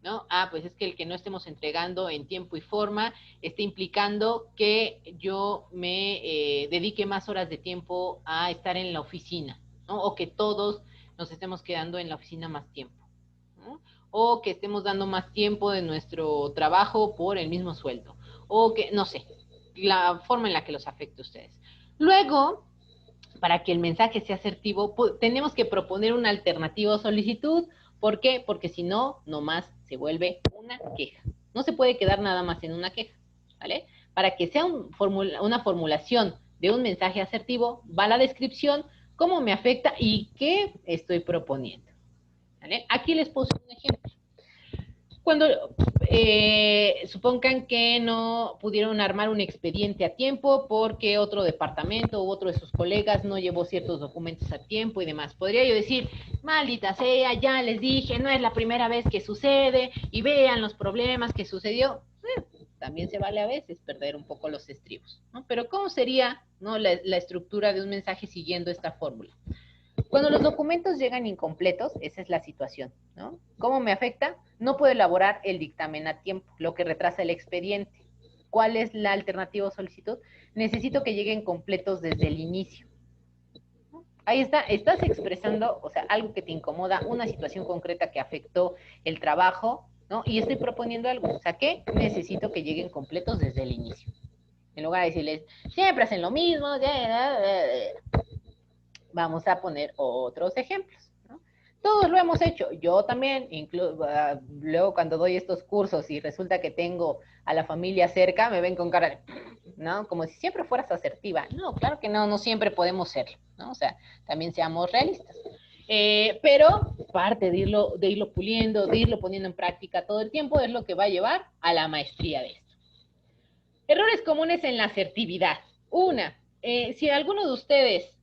¿no? Ah, pues es que el que no estemos entregando en tiempo y forma está implicando que yo me dedique más horas de tiempo a estar en la oficina, ¿no? O que todos nos estemos quedando en la oficina más tiempo, ¿no? O que estemos dando más tiempo de nuestro trabajo por el mismo sueldo, o que, no sé, la forma en la que los afecte a ustedes. Luego, para que el mensaje sea asertivo, tenemos que proponer una alternativa o solicitud. ¿Por qué? Porque si no, nomás se vuelve una queja. No se puede quedar nada más en una queja, ¿vale? Para que sea una formulación de un mensaje asertivo, va la descripción, cómo me afecta y qué estoy proponiendo, ¿vale? Aquí les puse un ejemplo. Cuando supongan que no pudieron armar un expediente a tiempo porque otro departamento u otro de sus colegas no llevó ciertos documentos a tiempo y demás. Podría yo decir, maldita sea, ya les dije, no es la primera vez que sucede y vean los problemas que sucedió. También se vale a veces perder un poco los estribos, ¿no? Pero ¿cómo sería, ¿no?, la estructura de un mensaje siguiendo esta fórmula? Cuando los documentos llegan incompletos, esa es la situación, ¿no? ¿Cómo me afecta? No puedo elaborar el dictamen a tiempo, lo que retrasa el expediente. ¿Cuál es la alternativa o solicitud? Necesito que lleguen completos desde el inicio. Ahí está, estás expresando, o sea, algo que te incomoda, una situación concreta que afectó el trabajo, ¿no? Y estoy proponiendo algo, o sea, que necesito que lleguen completos desde el inicio. En lugar de decirles, siempre hacen lo mismo, vamos a poner otros ejemplos, ¿no? Todos lo hemos hecho, yo también, luego cuando doy estos cursos y resulta que tengo a la familia cerca, me ven con cara de, ¿no? Como si siempre fueras asertiva. No, claro que no, no siempre podemos serlo, ¿no? O sea, también seamos realistas. Pero parte de irlo puliendo, de irlo poniendo en práctica todo el tiempo es lo que va a llevar a la maestría de esto. Errores comunes en la asertividad. Una, si alguno de ustedes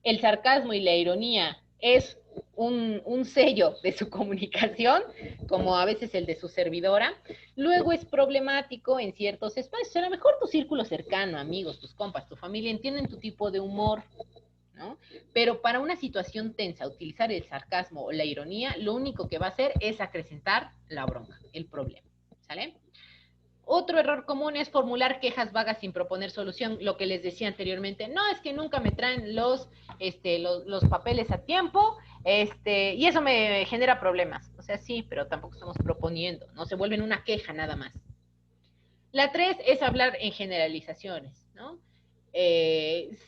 el sarcasmo y la ironía es un sello de su comunicación, como a veces el de su servidora, luego es problemático en ciertos espacios. A lo mejor tu círculo cercano, amigos, tus compas, tu familia, entienden tu tipo de humor, ¿no? Pero para una situación tensa, utilizar el sarcasmo o la ironía, lo único que va a hacer es acrecentar la bronca, el problema, ¿sale? Otro error común es formular quejas vagas sin proponer solución, lo que les decía anteriormente. No, es que nunca me traen los papeles a tiempo, y eso me genera problemas. O sea, sí, pero tampoco estamos proponiendo, no se vuelven una queja nada más. La 3 es hablar en generalizaciones, ¿no?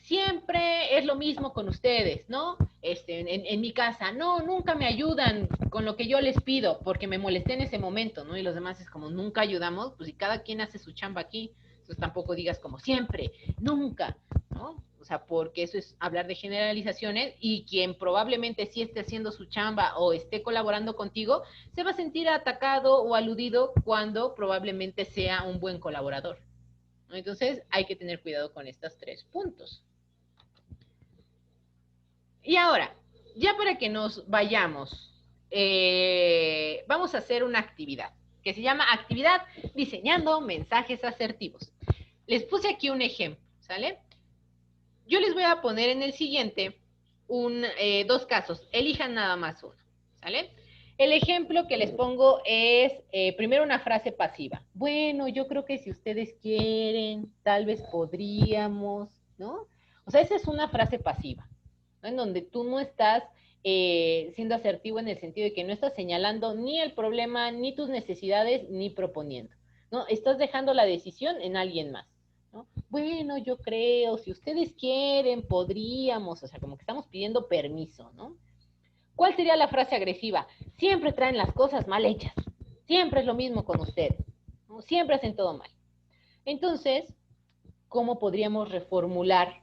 Siempre es lo mismo con ustedes, ¿no? En mi casa, no, nunca me ayudan con lo que yo les pido porque me molesté en ese momento, ¿no? Y los demás es como, nunca ayudamos, pues si cada quien hace su chamba aquí, entonces tampoco digas como siempre, nunca, ¿no? O sea, porque eso es hablar de generalizaciones y quien probablemente sí esté haciendo su chamba o esté colaborando contigo, se va a sentir atacado o aludido cuando probablemente sea un buen colaborador. Entonces hay que tener cuidado con estos 3 puntos. Y ahora, ya para que nos vayamos, vamos a hacer una actividad que se llama actividad diseñando mensajes asertivos. Les puse aquí un ejemplo, ¿sale? Yo les voy a poner en el siguiente 2 casos, elijan nada más uno, ¿sale? El ejemplo que les pongo es, primero una frase pasiva. Bueno, yo creo que si ustedes quieren, tal vez podríamos, ¿no? O sea, esa es una frase pasiva, ¿no? En donde tú no estás siendo asertivo en el sentido de que no estás señalando ni el problema, ni tus necesidades, ni proponiendo, ¿no? Estás dejando la decisión en alguien más, ¿no? Bueno, yo creo, si ustedes quieren, podríamos, o sea, como que estamos pidiendo permiso, ¿no? ¿Cuál sería la frase agresiva? Siempre traen las cosas mal hechas. Siempre es lo mismo con ustedes, ¿no? Siempre hacen todo mal. Entonces, ¿cómo podríamos reformular,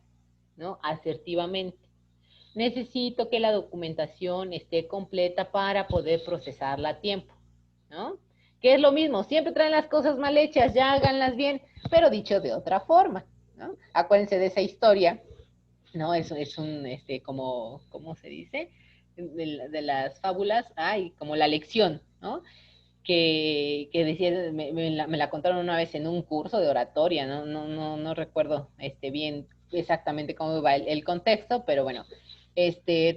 ¿no? Asertivamente? Necesito que la documentación esté completa para poder procesarla a tiempo, ¿no? Que es lo mismo, siempre traen las cosas mal hechas, ya háganlas bien, pero dicho de otra forma, ¿no? Acuérdense de esa historia, ¿no? Eso es un, como, ¿cómo se dice? De las fábulas, ay, como la lección, ¿no? Que decía, me la contaron una vez en un curso de oratoria, no recuerdo bien exactamente cómo va el contexto, pero bueno,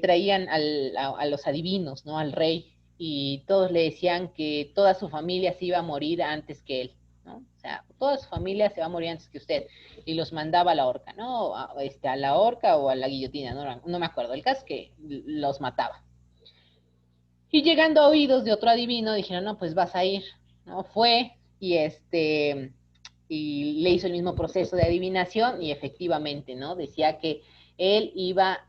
traían a los adivinos, ¿no? Al rey, y todos le decían que toda su familia se iba a morir antes que él, ¿no? O sea, toda su familia se va a morir antes que usted, y los mandaba a la horca, ¿no? A la horca o a la guillotina, no me acuerdo, el caso es que los mataba. Y llegando a oídos de otro adivino, dijeron, no, pues vas a ir, ¿no? Fue y le hizo el mismo proceso de adivinación y efectivamente, ¿no? Decía que él iba,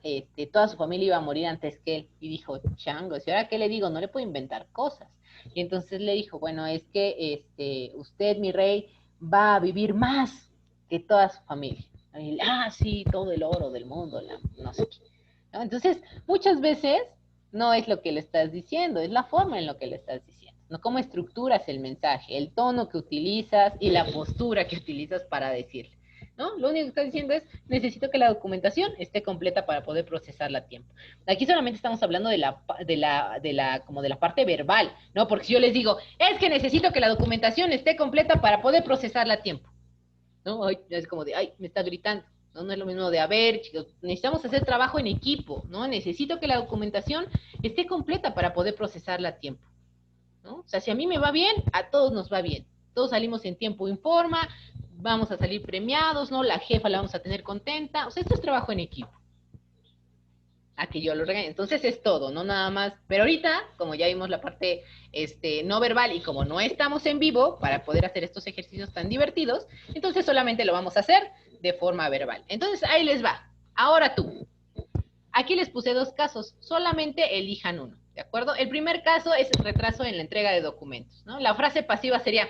toda su familia iba a morir antes que él. Y dijo, chango, ¿y ahora qué le digo? No le puedo inventar cosas. Y entonces le dijo, bueno, es que usted, mi rey, va a vivir más que toda su familia. Y, sí, todo el oro del mundo, no sé qué. ¿No? Entonces, muchas veces no es lo que le estás diciendo, es la forma en lo que le estás diciendo, no cómo estructuras el mensaje, el tono que utilizas y la postura que utilizas para decirle, ¿no? Lo único que estás diciendo es, necesito que la documentación esté completa para poder procesarla a tiempo. Aquí solamente estamos hablando como de la parte verbal, ¿no? Porque si yo les digo, es que necesito que la documentación esté completa para poder procesarla a tiempo, ¿no? Ay, es como de, ay, me está gritando. No es lo mismo de, a ver, chicos, necesitamos hacer trabajo en equipo, ¿no? Necesito que la documentación esté completa para poder procesarla a tiempo, ¿no? O sea, si a mí me va bien, a todos nos va bien. Todos salimos en tiempo y forma, vamos a salir premiados, ¿no? La jefa la vamos a tener contenta. O sea, esto es trabajo en equipo. A que yo lo regañe. Entonces es todo, no nada más. Pero ahorita, como ya vimos la parte no verbal y como no estamos en vivo para poder hacer estos ejercicios tan divertidos, entonces solamente lo vamos a hacer de forma verbal. Entonces ahí les va. Ahora tú. Aquí les puse dos casos, solamente elijan uno, ¿de acuerdo? El primer caso es el retraso en la entrega de documentos, ¿no? La frase pasiva sería,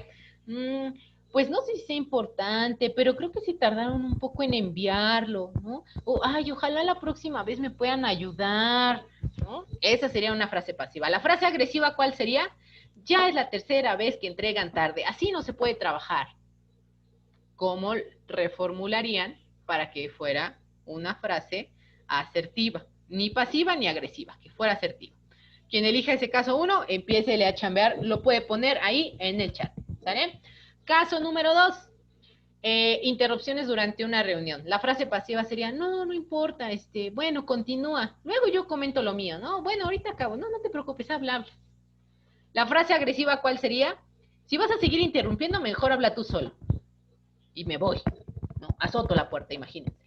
pues no sé si sea importante, pero creo que sí tardaron un poco en enviarlo, ¿no? O, ay, ojalá la próxima vez me puedan ayudar, ¿no? Esa sería una frase pasiva. La frase agresiva, ¿cuál sería? Ya es la tercera vez que entregan tarde, así no se puede trabajar. ¿Cómo reformularían para que fuera una frase asertiva? Ni pasiva ni agresiva, que fuera asertiva. Quien elija ese caso 1, empiécele a chambear, lo puede poner ahí en el chat, ¿sale? Caso número 2, interrupciones durante una reunión. La frase pasiva sería, no importa, bueno, continúa. Luego yo comento lo mío, ¿no? Bueno, ahorita acabo, no te preocupes, habla. La frase agresiva, ¿cuál sería? Si vas a seguir interrumpiendo, mejor habla tú solo. Y me voy, ¿no? Azoto la puerta, imagínense.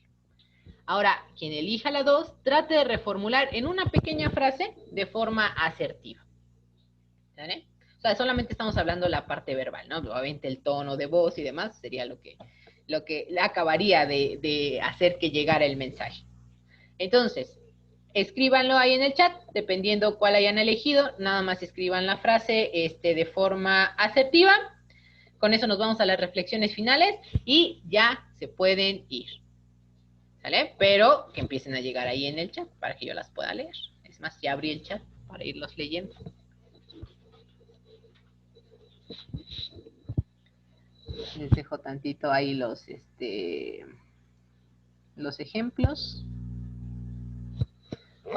Ahora, quien elija la 2, trate de reformular en una pequeña frase de forma asertiva. ¿Vale? O sea, solamente estamos hablando la parte verbal, ¿no? Obviamente el tono de voz y demás sería lo que acabaría de hacer que llegara el mensaje. Entonces, escríbanlo ahí en el chat, dependiendo cuál hayan elegido, nada más escriban la frase de forma asertiva. Con eso nos vamos a las reflexiones finales y ya se pueden ir. ¿Sale? Pero que empiecen a llegar ahí en el chat para que yo las pueda leer. Es más, ya abrí el chat para irlos leyendo. Les dejo tantito ahí los ejemplos.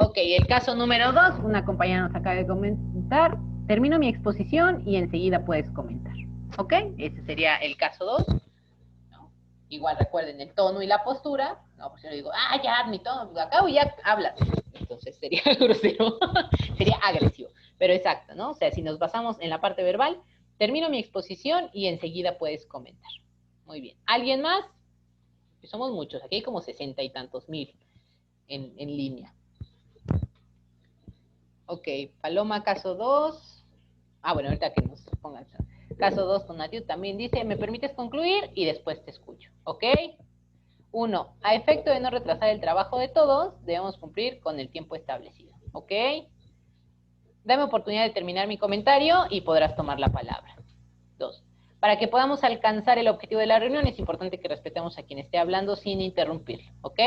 Ok, el caso número 2, una compañera nos acaba de comentar. Termino mi exposición y enseguida puedes comentar. Ok, ese sería el caso 2. ¿No? Igual recuerden el tono y la postura. No, pues yo le digo, ya, mi tono, acabo y ya hablas. Entonces sería grosero, sería agresivo. pero exacto, ¿no? O sea, si nos basamos en la parte verbal, termino mi exposición y enseguida puedes comentar. Muy bien. ¿Alguien más? Somos muchos, aquí hay como 60 y tantos mil en línea. Ok, Paloma, caso 2. Ah, bueno, ahorita que nos pongan. Caso 2 con Natiu también dice, ¿me permites concluir? Y después te escucho, ¿ok? 1. A efecto de no retrasar el trabajo de todos, debemos cumplir con el tiempo establecido, ¿ok? Dame oportunidad de terminar mi comentario y podrás tomar la palabra. 2. Para que podamos alcanzar el objetivo de la reunión, es importante que respetemos a quien esté hablando sin interrumpirlo, ¿ok?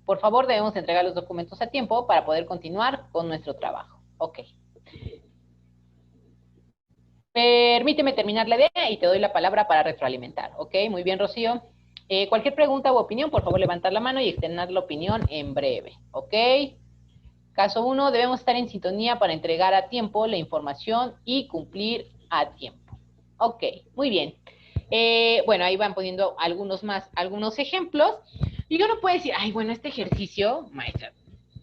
Por favor, debemos entregar los documentos a tiempo para poder continuar con nuestro trabajo, ¿ok? Permíteme terminar la idea y te doy la palabra para retroalimentar, ¿ok? Muy bien, Rocío. Cualquier pregunta u opinión, por favor, levantar la mano y externar la opinión en breve, ¿ok? Caso 1, debemos estar en sintonía para entregar a tiempo la información y cumplir a tiempo. Ok, muy bien. Bueno, ahí van poniendo algunos ejemplos. Y uno puede decir, ay, bueno, este ejercicio, maestra,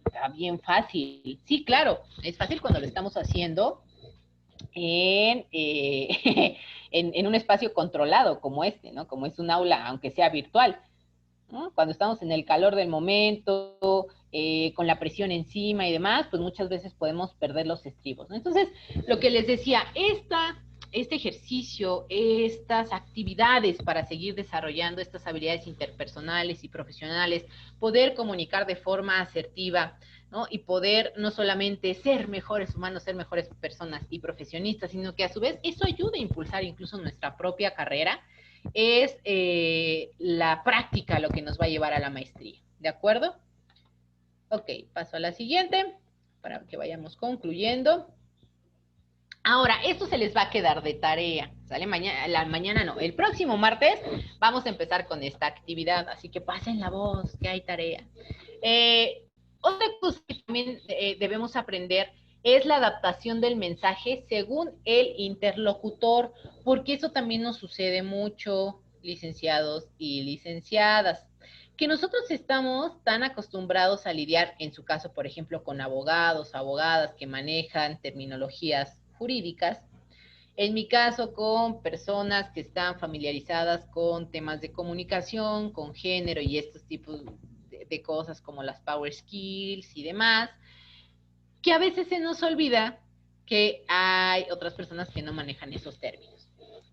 está bien fácil. Sí, claro, es fácil cuando lo estamos haciendo en un espacio controlado como este, ¿no? Como es un aula, aunque sea virtual, ¿no? Cuando estamos en el calor del momento, con la presión encima y demás, pues muchas veces podemos perder los estribos, ¿no? Entonces, lo que les decía, este ejercicio, estas actividades para seguir desarrollando estas habilidades interpersonales y profesionales, poder comunicar de forma asertiva, ¿no? Y poder no solamente ser mejores humanos, ser mejores personas y profesionistas, sino que a su vez eso ayuda a impulsar incluso nuestra propia carrera, es la práctica lo que nos va a llevar a la maestría, ¿de acuerdo? Ok, paso a la siguiente, para que vayamos concluyendo. Ahora, esto se les va a quedar de tarea, ¿sale? Mañana no, el próximo martes vamos a empezar con esta actividad, así que pasen la voz, que hay tarea. Otra cosa que también debemos aprender es la adaptación del mensaje según el interlocutor, porque eso también nos sucede mucho, licenciados y licenciadas, que nosotros estamos tan acostumbrados a lidiar, en su caso, por ejemplo, con abogados, abogadas que manejan terminologías jurídicas, en mi caso con personas que están familiarizadas con temas de comunicación, con género y estos tipos de cosas como las power skills y demás, que a veces se nos olvida que hay otras personas que no manejan esos términos,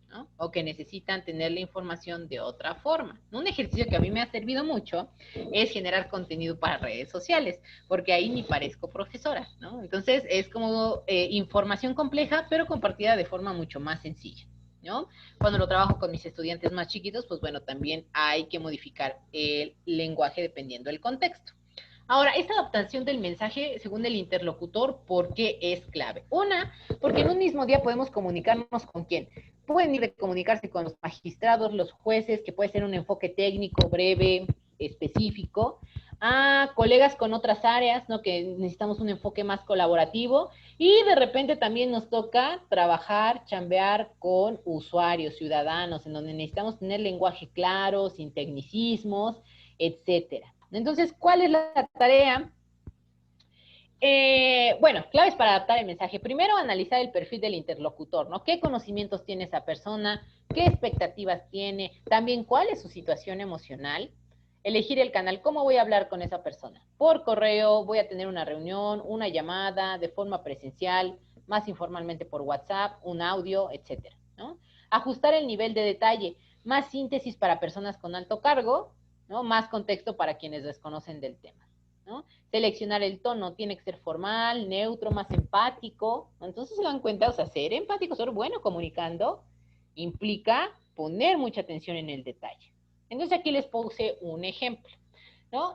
¿no? O que necesitan tener la información de otra forma. Un ejercicio que a mí me ha servido mucho es generar contenido para redes sociales, porque ahí ni parezco profesora, ¿no? Entonces es como información compleja, pero compartida de forma mucho más sencilla, ¿no? Cuando lo trabajo con mis estudiantes más chiquitos, pues bueno, también hay que modificar el lenguaje dependiendo del contexto. Ahora, esta adaptación del mensaje según el interlocutor, ¿por qué es clave? Una, porque en un mismo día podemos comunicarnos con quién. Pueden ir a comunicarse con los magistrados, los jueces, que puede ser un enfoque técnico, breve, específico, a colegas con otras áreas, ¿no? Que necesitamos un enfoque más colaborativo, y de repente también nos toca trabajar, chambear con usuarios, ciudadanos, en donde necesitamos tener lenguaje claro, sin tecnicismos, etcétera. Entonces, ¿cuál es la tarea? Bueno, claves para adaptar el mensaje. Primero, analizar el perfil del interlocutor, ¿no? ¿Qué conocimientos tiene esa persona? ¿Qué expectativas tiene? También, ¿cuál es su situación emocional? Elegir el canal. ¿Cómo voy a hablar con esa persona? Por correo, voy a tener una reunión, una llamada, de forma presencial, más informalmente por WhatsApp, un audio, etcétera, ¿no? Ajustar el nivel de detalle. Más síntesis para personas con alto cargo, ¿no? Más contexto para quienes desconocen del tema, ¿no? Seleccionar el tono, tiene que ser formal, neutro, más empático. Entonces se dan cuenta, o sea, ser empático, ser bueno comunicando, implica poner mucha atención en el detalle. Entonces aquí les puse un ejemplo, ¿no?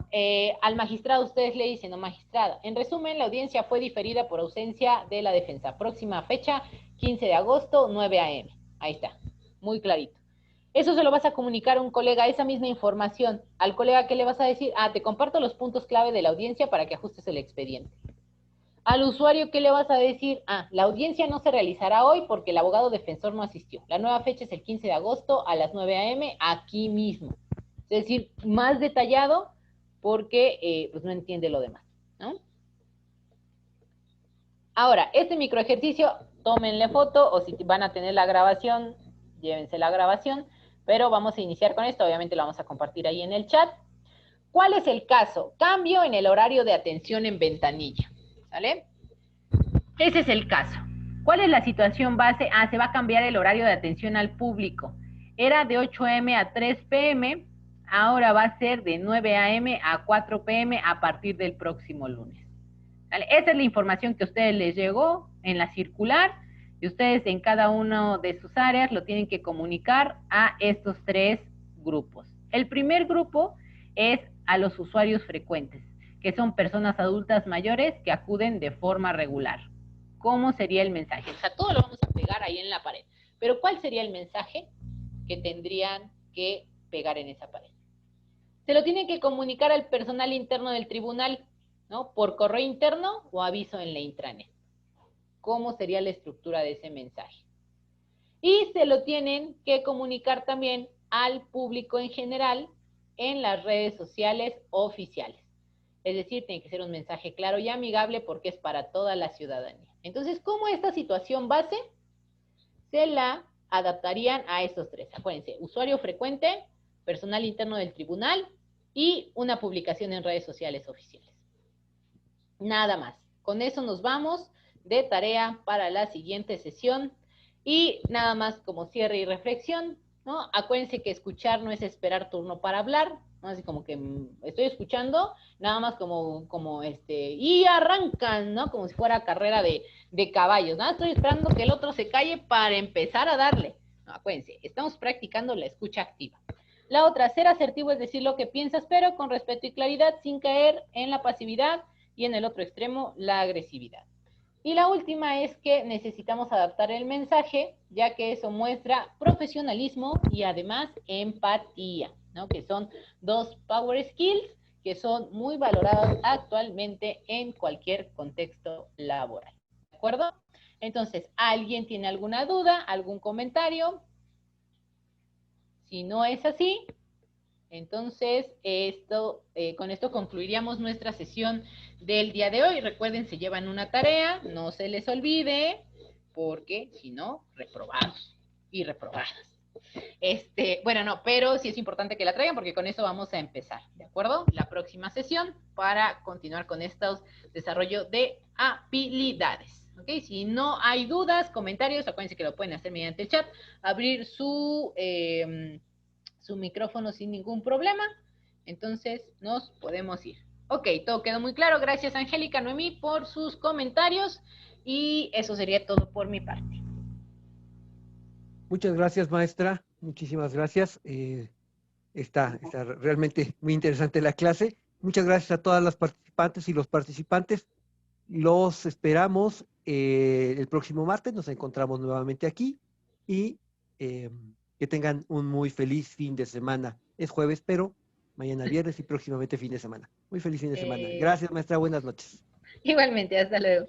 Al magistrado ustedes le dicen, no, magistrado, en resumen, la audiencia fue diferida por ausencia de la defensa. Próxima fecha, 15 de agosto, 9 a.m. Ahí está, muy clarito. Eso se lo vas a comunicar a un colega, esa misma información. Al colega, ¿qué le vas a decir? Ah, te comparto los puntos clave de la audiencia para que ajustes el expediente. Al usuario, ¿qué le vas a decir? Ah, la audiencia no se realizará hoy porque el abogado defensor no asistió. La nueva fecha es el 15 de agosto a las 9 a.m. aquí mismo. Es decir, más detallado porque pues no entiende lo demás, ¿no? Ahora, este micro ejercicio, tómenle foto, o si van a tener la grabación, llévense la grabación, pero vamos a iniciar con esto, obviamente lo vamos a compartir ahí en el chat. ¿Cuál es el caso? Cambio en el horario de atención en ventanilla, ¿sale? Ese es el caso. ¿Cuál es la situación base? Se va a cambiar el horario de atención al público. Era de 8 a.m. a 3 p.m., ahora va a ser de 9 a.m. a 4 p.m. a partir del próximo lunes. ¿Vale? Esa es la información que a ustedes les llegó en la circular, y ustedes en cada una de sus áreas lo tienen que comunicar a estos 3 grupos. El primer grupo es a los usuarios frecuentes, que son personas adultas mayores que acuden de forma regular. ¿Cómo sería el mensaje? O sea, todo lo vamos a pegar ahí en la pared. Pero ¿cuál sería el mensaje que tendrían que pegar en esa pared? Se lo tienen que comunicar al personal interno del tribunal, ¿no? Por correo interno o aviso en la intranet. ¿Cómo sería la estructura de ese mensaje? Y se lo tienen que comunicar también al público en general en las redes sociales oficiales. Es decir, tiene que ser un mensaje claro y amigable porque es para toda la ciudadanía. Entonces, ¿cómo esta situación base se la adaptarían a estos 3? Acuérdense, usuario frecuente, personal interno del tribunal y una publicación en redes sociales oficiales. Nada más. Con eso nos vamos de tarea para la siguiente sesión. Y nada más como cierre y reflexión, ¿no? Acuérdense que escuchar no es esperar turno para hablar, ¿no? Así como que estoy escuchando, nada más y arrancan, ¿no? Como si fuera carrera de caballos, ¿no? Estoy esperando que el otro se calle para empezar a darle. No, acuérdense, estamos practicando la escucha activa. La otra, ser asertivo es decir lo que piensas, pero con respeto y claridad, sin caer en la pasividad y en el otro extremo, la agresividad. Y la última es que necesitamos adaptar el mensaje, ya que eso muestra profesionalismo y además empatía, ¿no? Que son 2 power skills que son muy valorados actualmente en cualquier contexto laboral. ¿De acuerdo? Entonces, ¿alguien tiene alguna duda, algún comentario? Si no es así, entonces con esto concluiríamos nuestra sesión del día de hoy. Recuerden, se llevan una tarea, no se les olvide, porque si no, reprobados y reprobadas. Bueno, no, pero sí es importante que la traigan porque con eso vamos a empezar, ¿de acuerdo? La próxima sesión para continuar con estos desarrollo de habilidades. ¿Ok? Si no hay dudas, comentarios, acuérdense que lo pueden hacer mediante el chat, abrir su micrófono sin ningún problema. Entonces nos podemos ir. Ok, todo quedó muy claro. Gracias, Angélica, Noemí, por sus comentarios. Y eso sería todo por mi parte. Muchas gracias, maestra. Muchísimas gracias. Está realmente muy interesante la clase. Muchas gracias a todas las participantes y los participantes. Los esperamos el próximo martes. Nos encontramos nuevamente aquí y que tengan un muy feliz fin de semana. Es jueves, pero mañana viernes y próximamente fin de semana. Muy feliz fin de semana. Gracias, maestra. Buenas noches. Igualmente, hasta luego.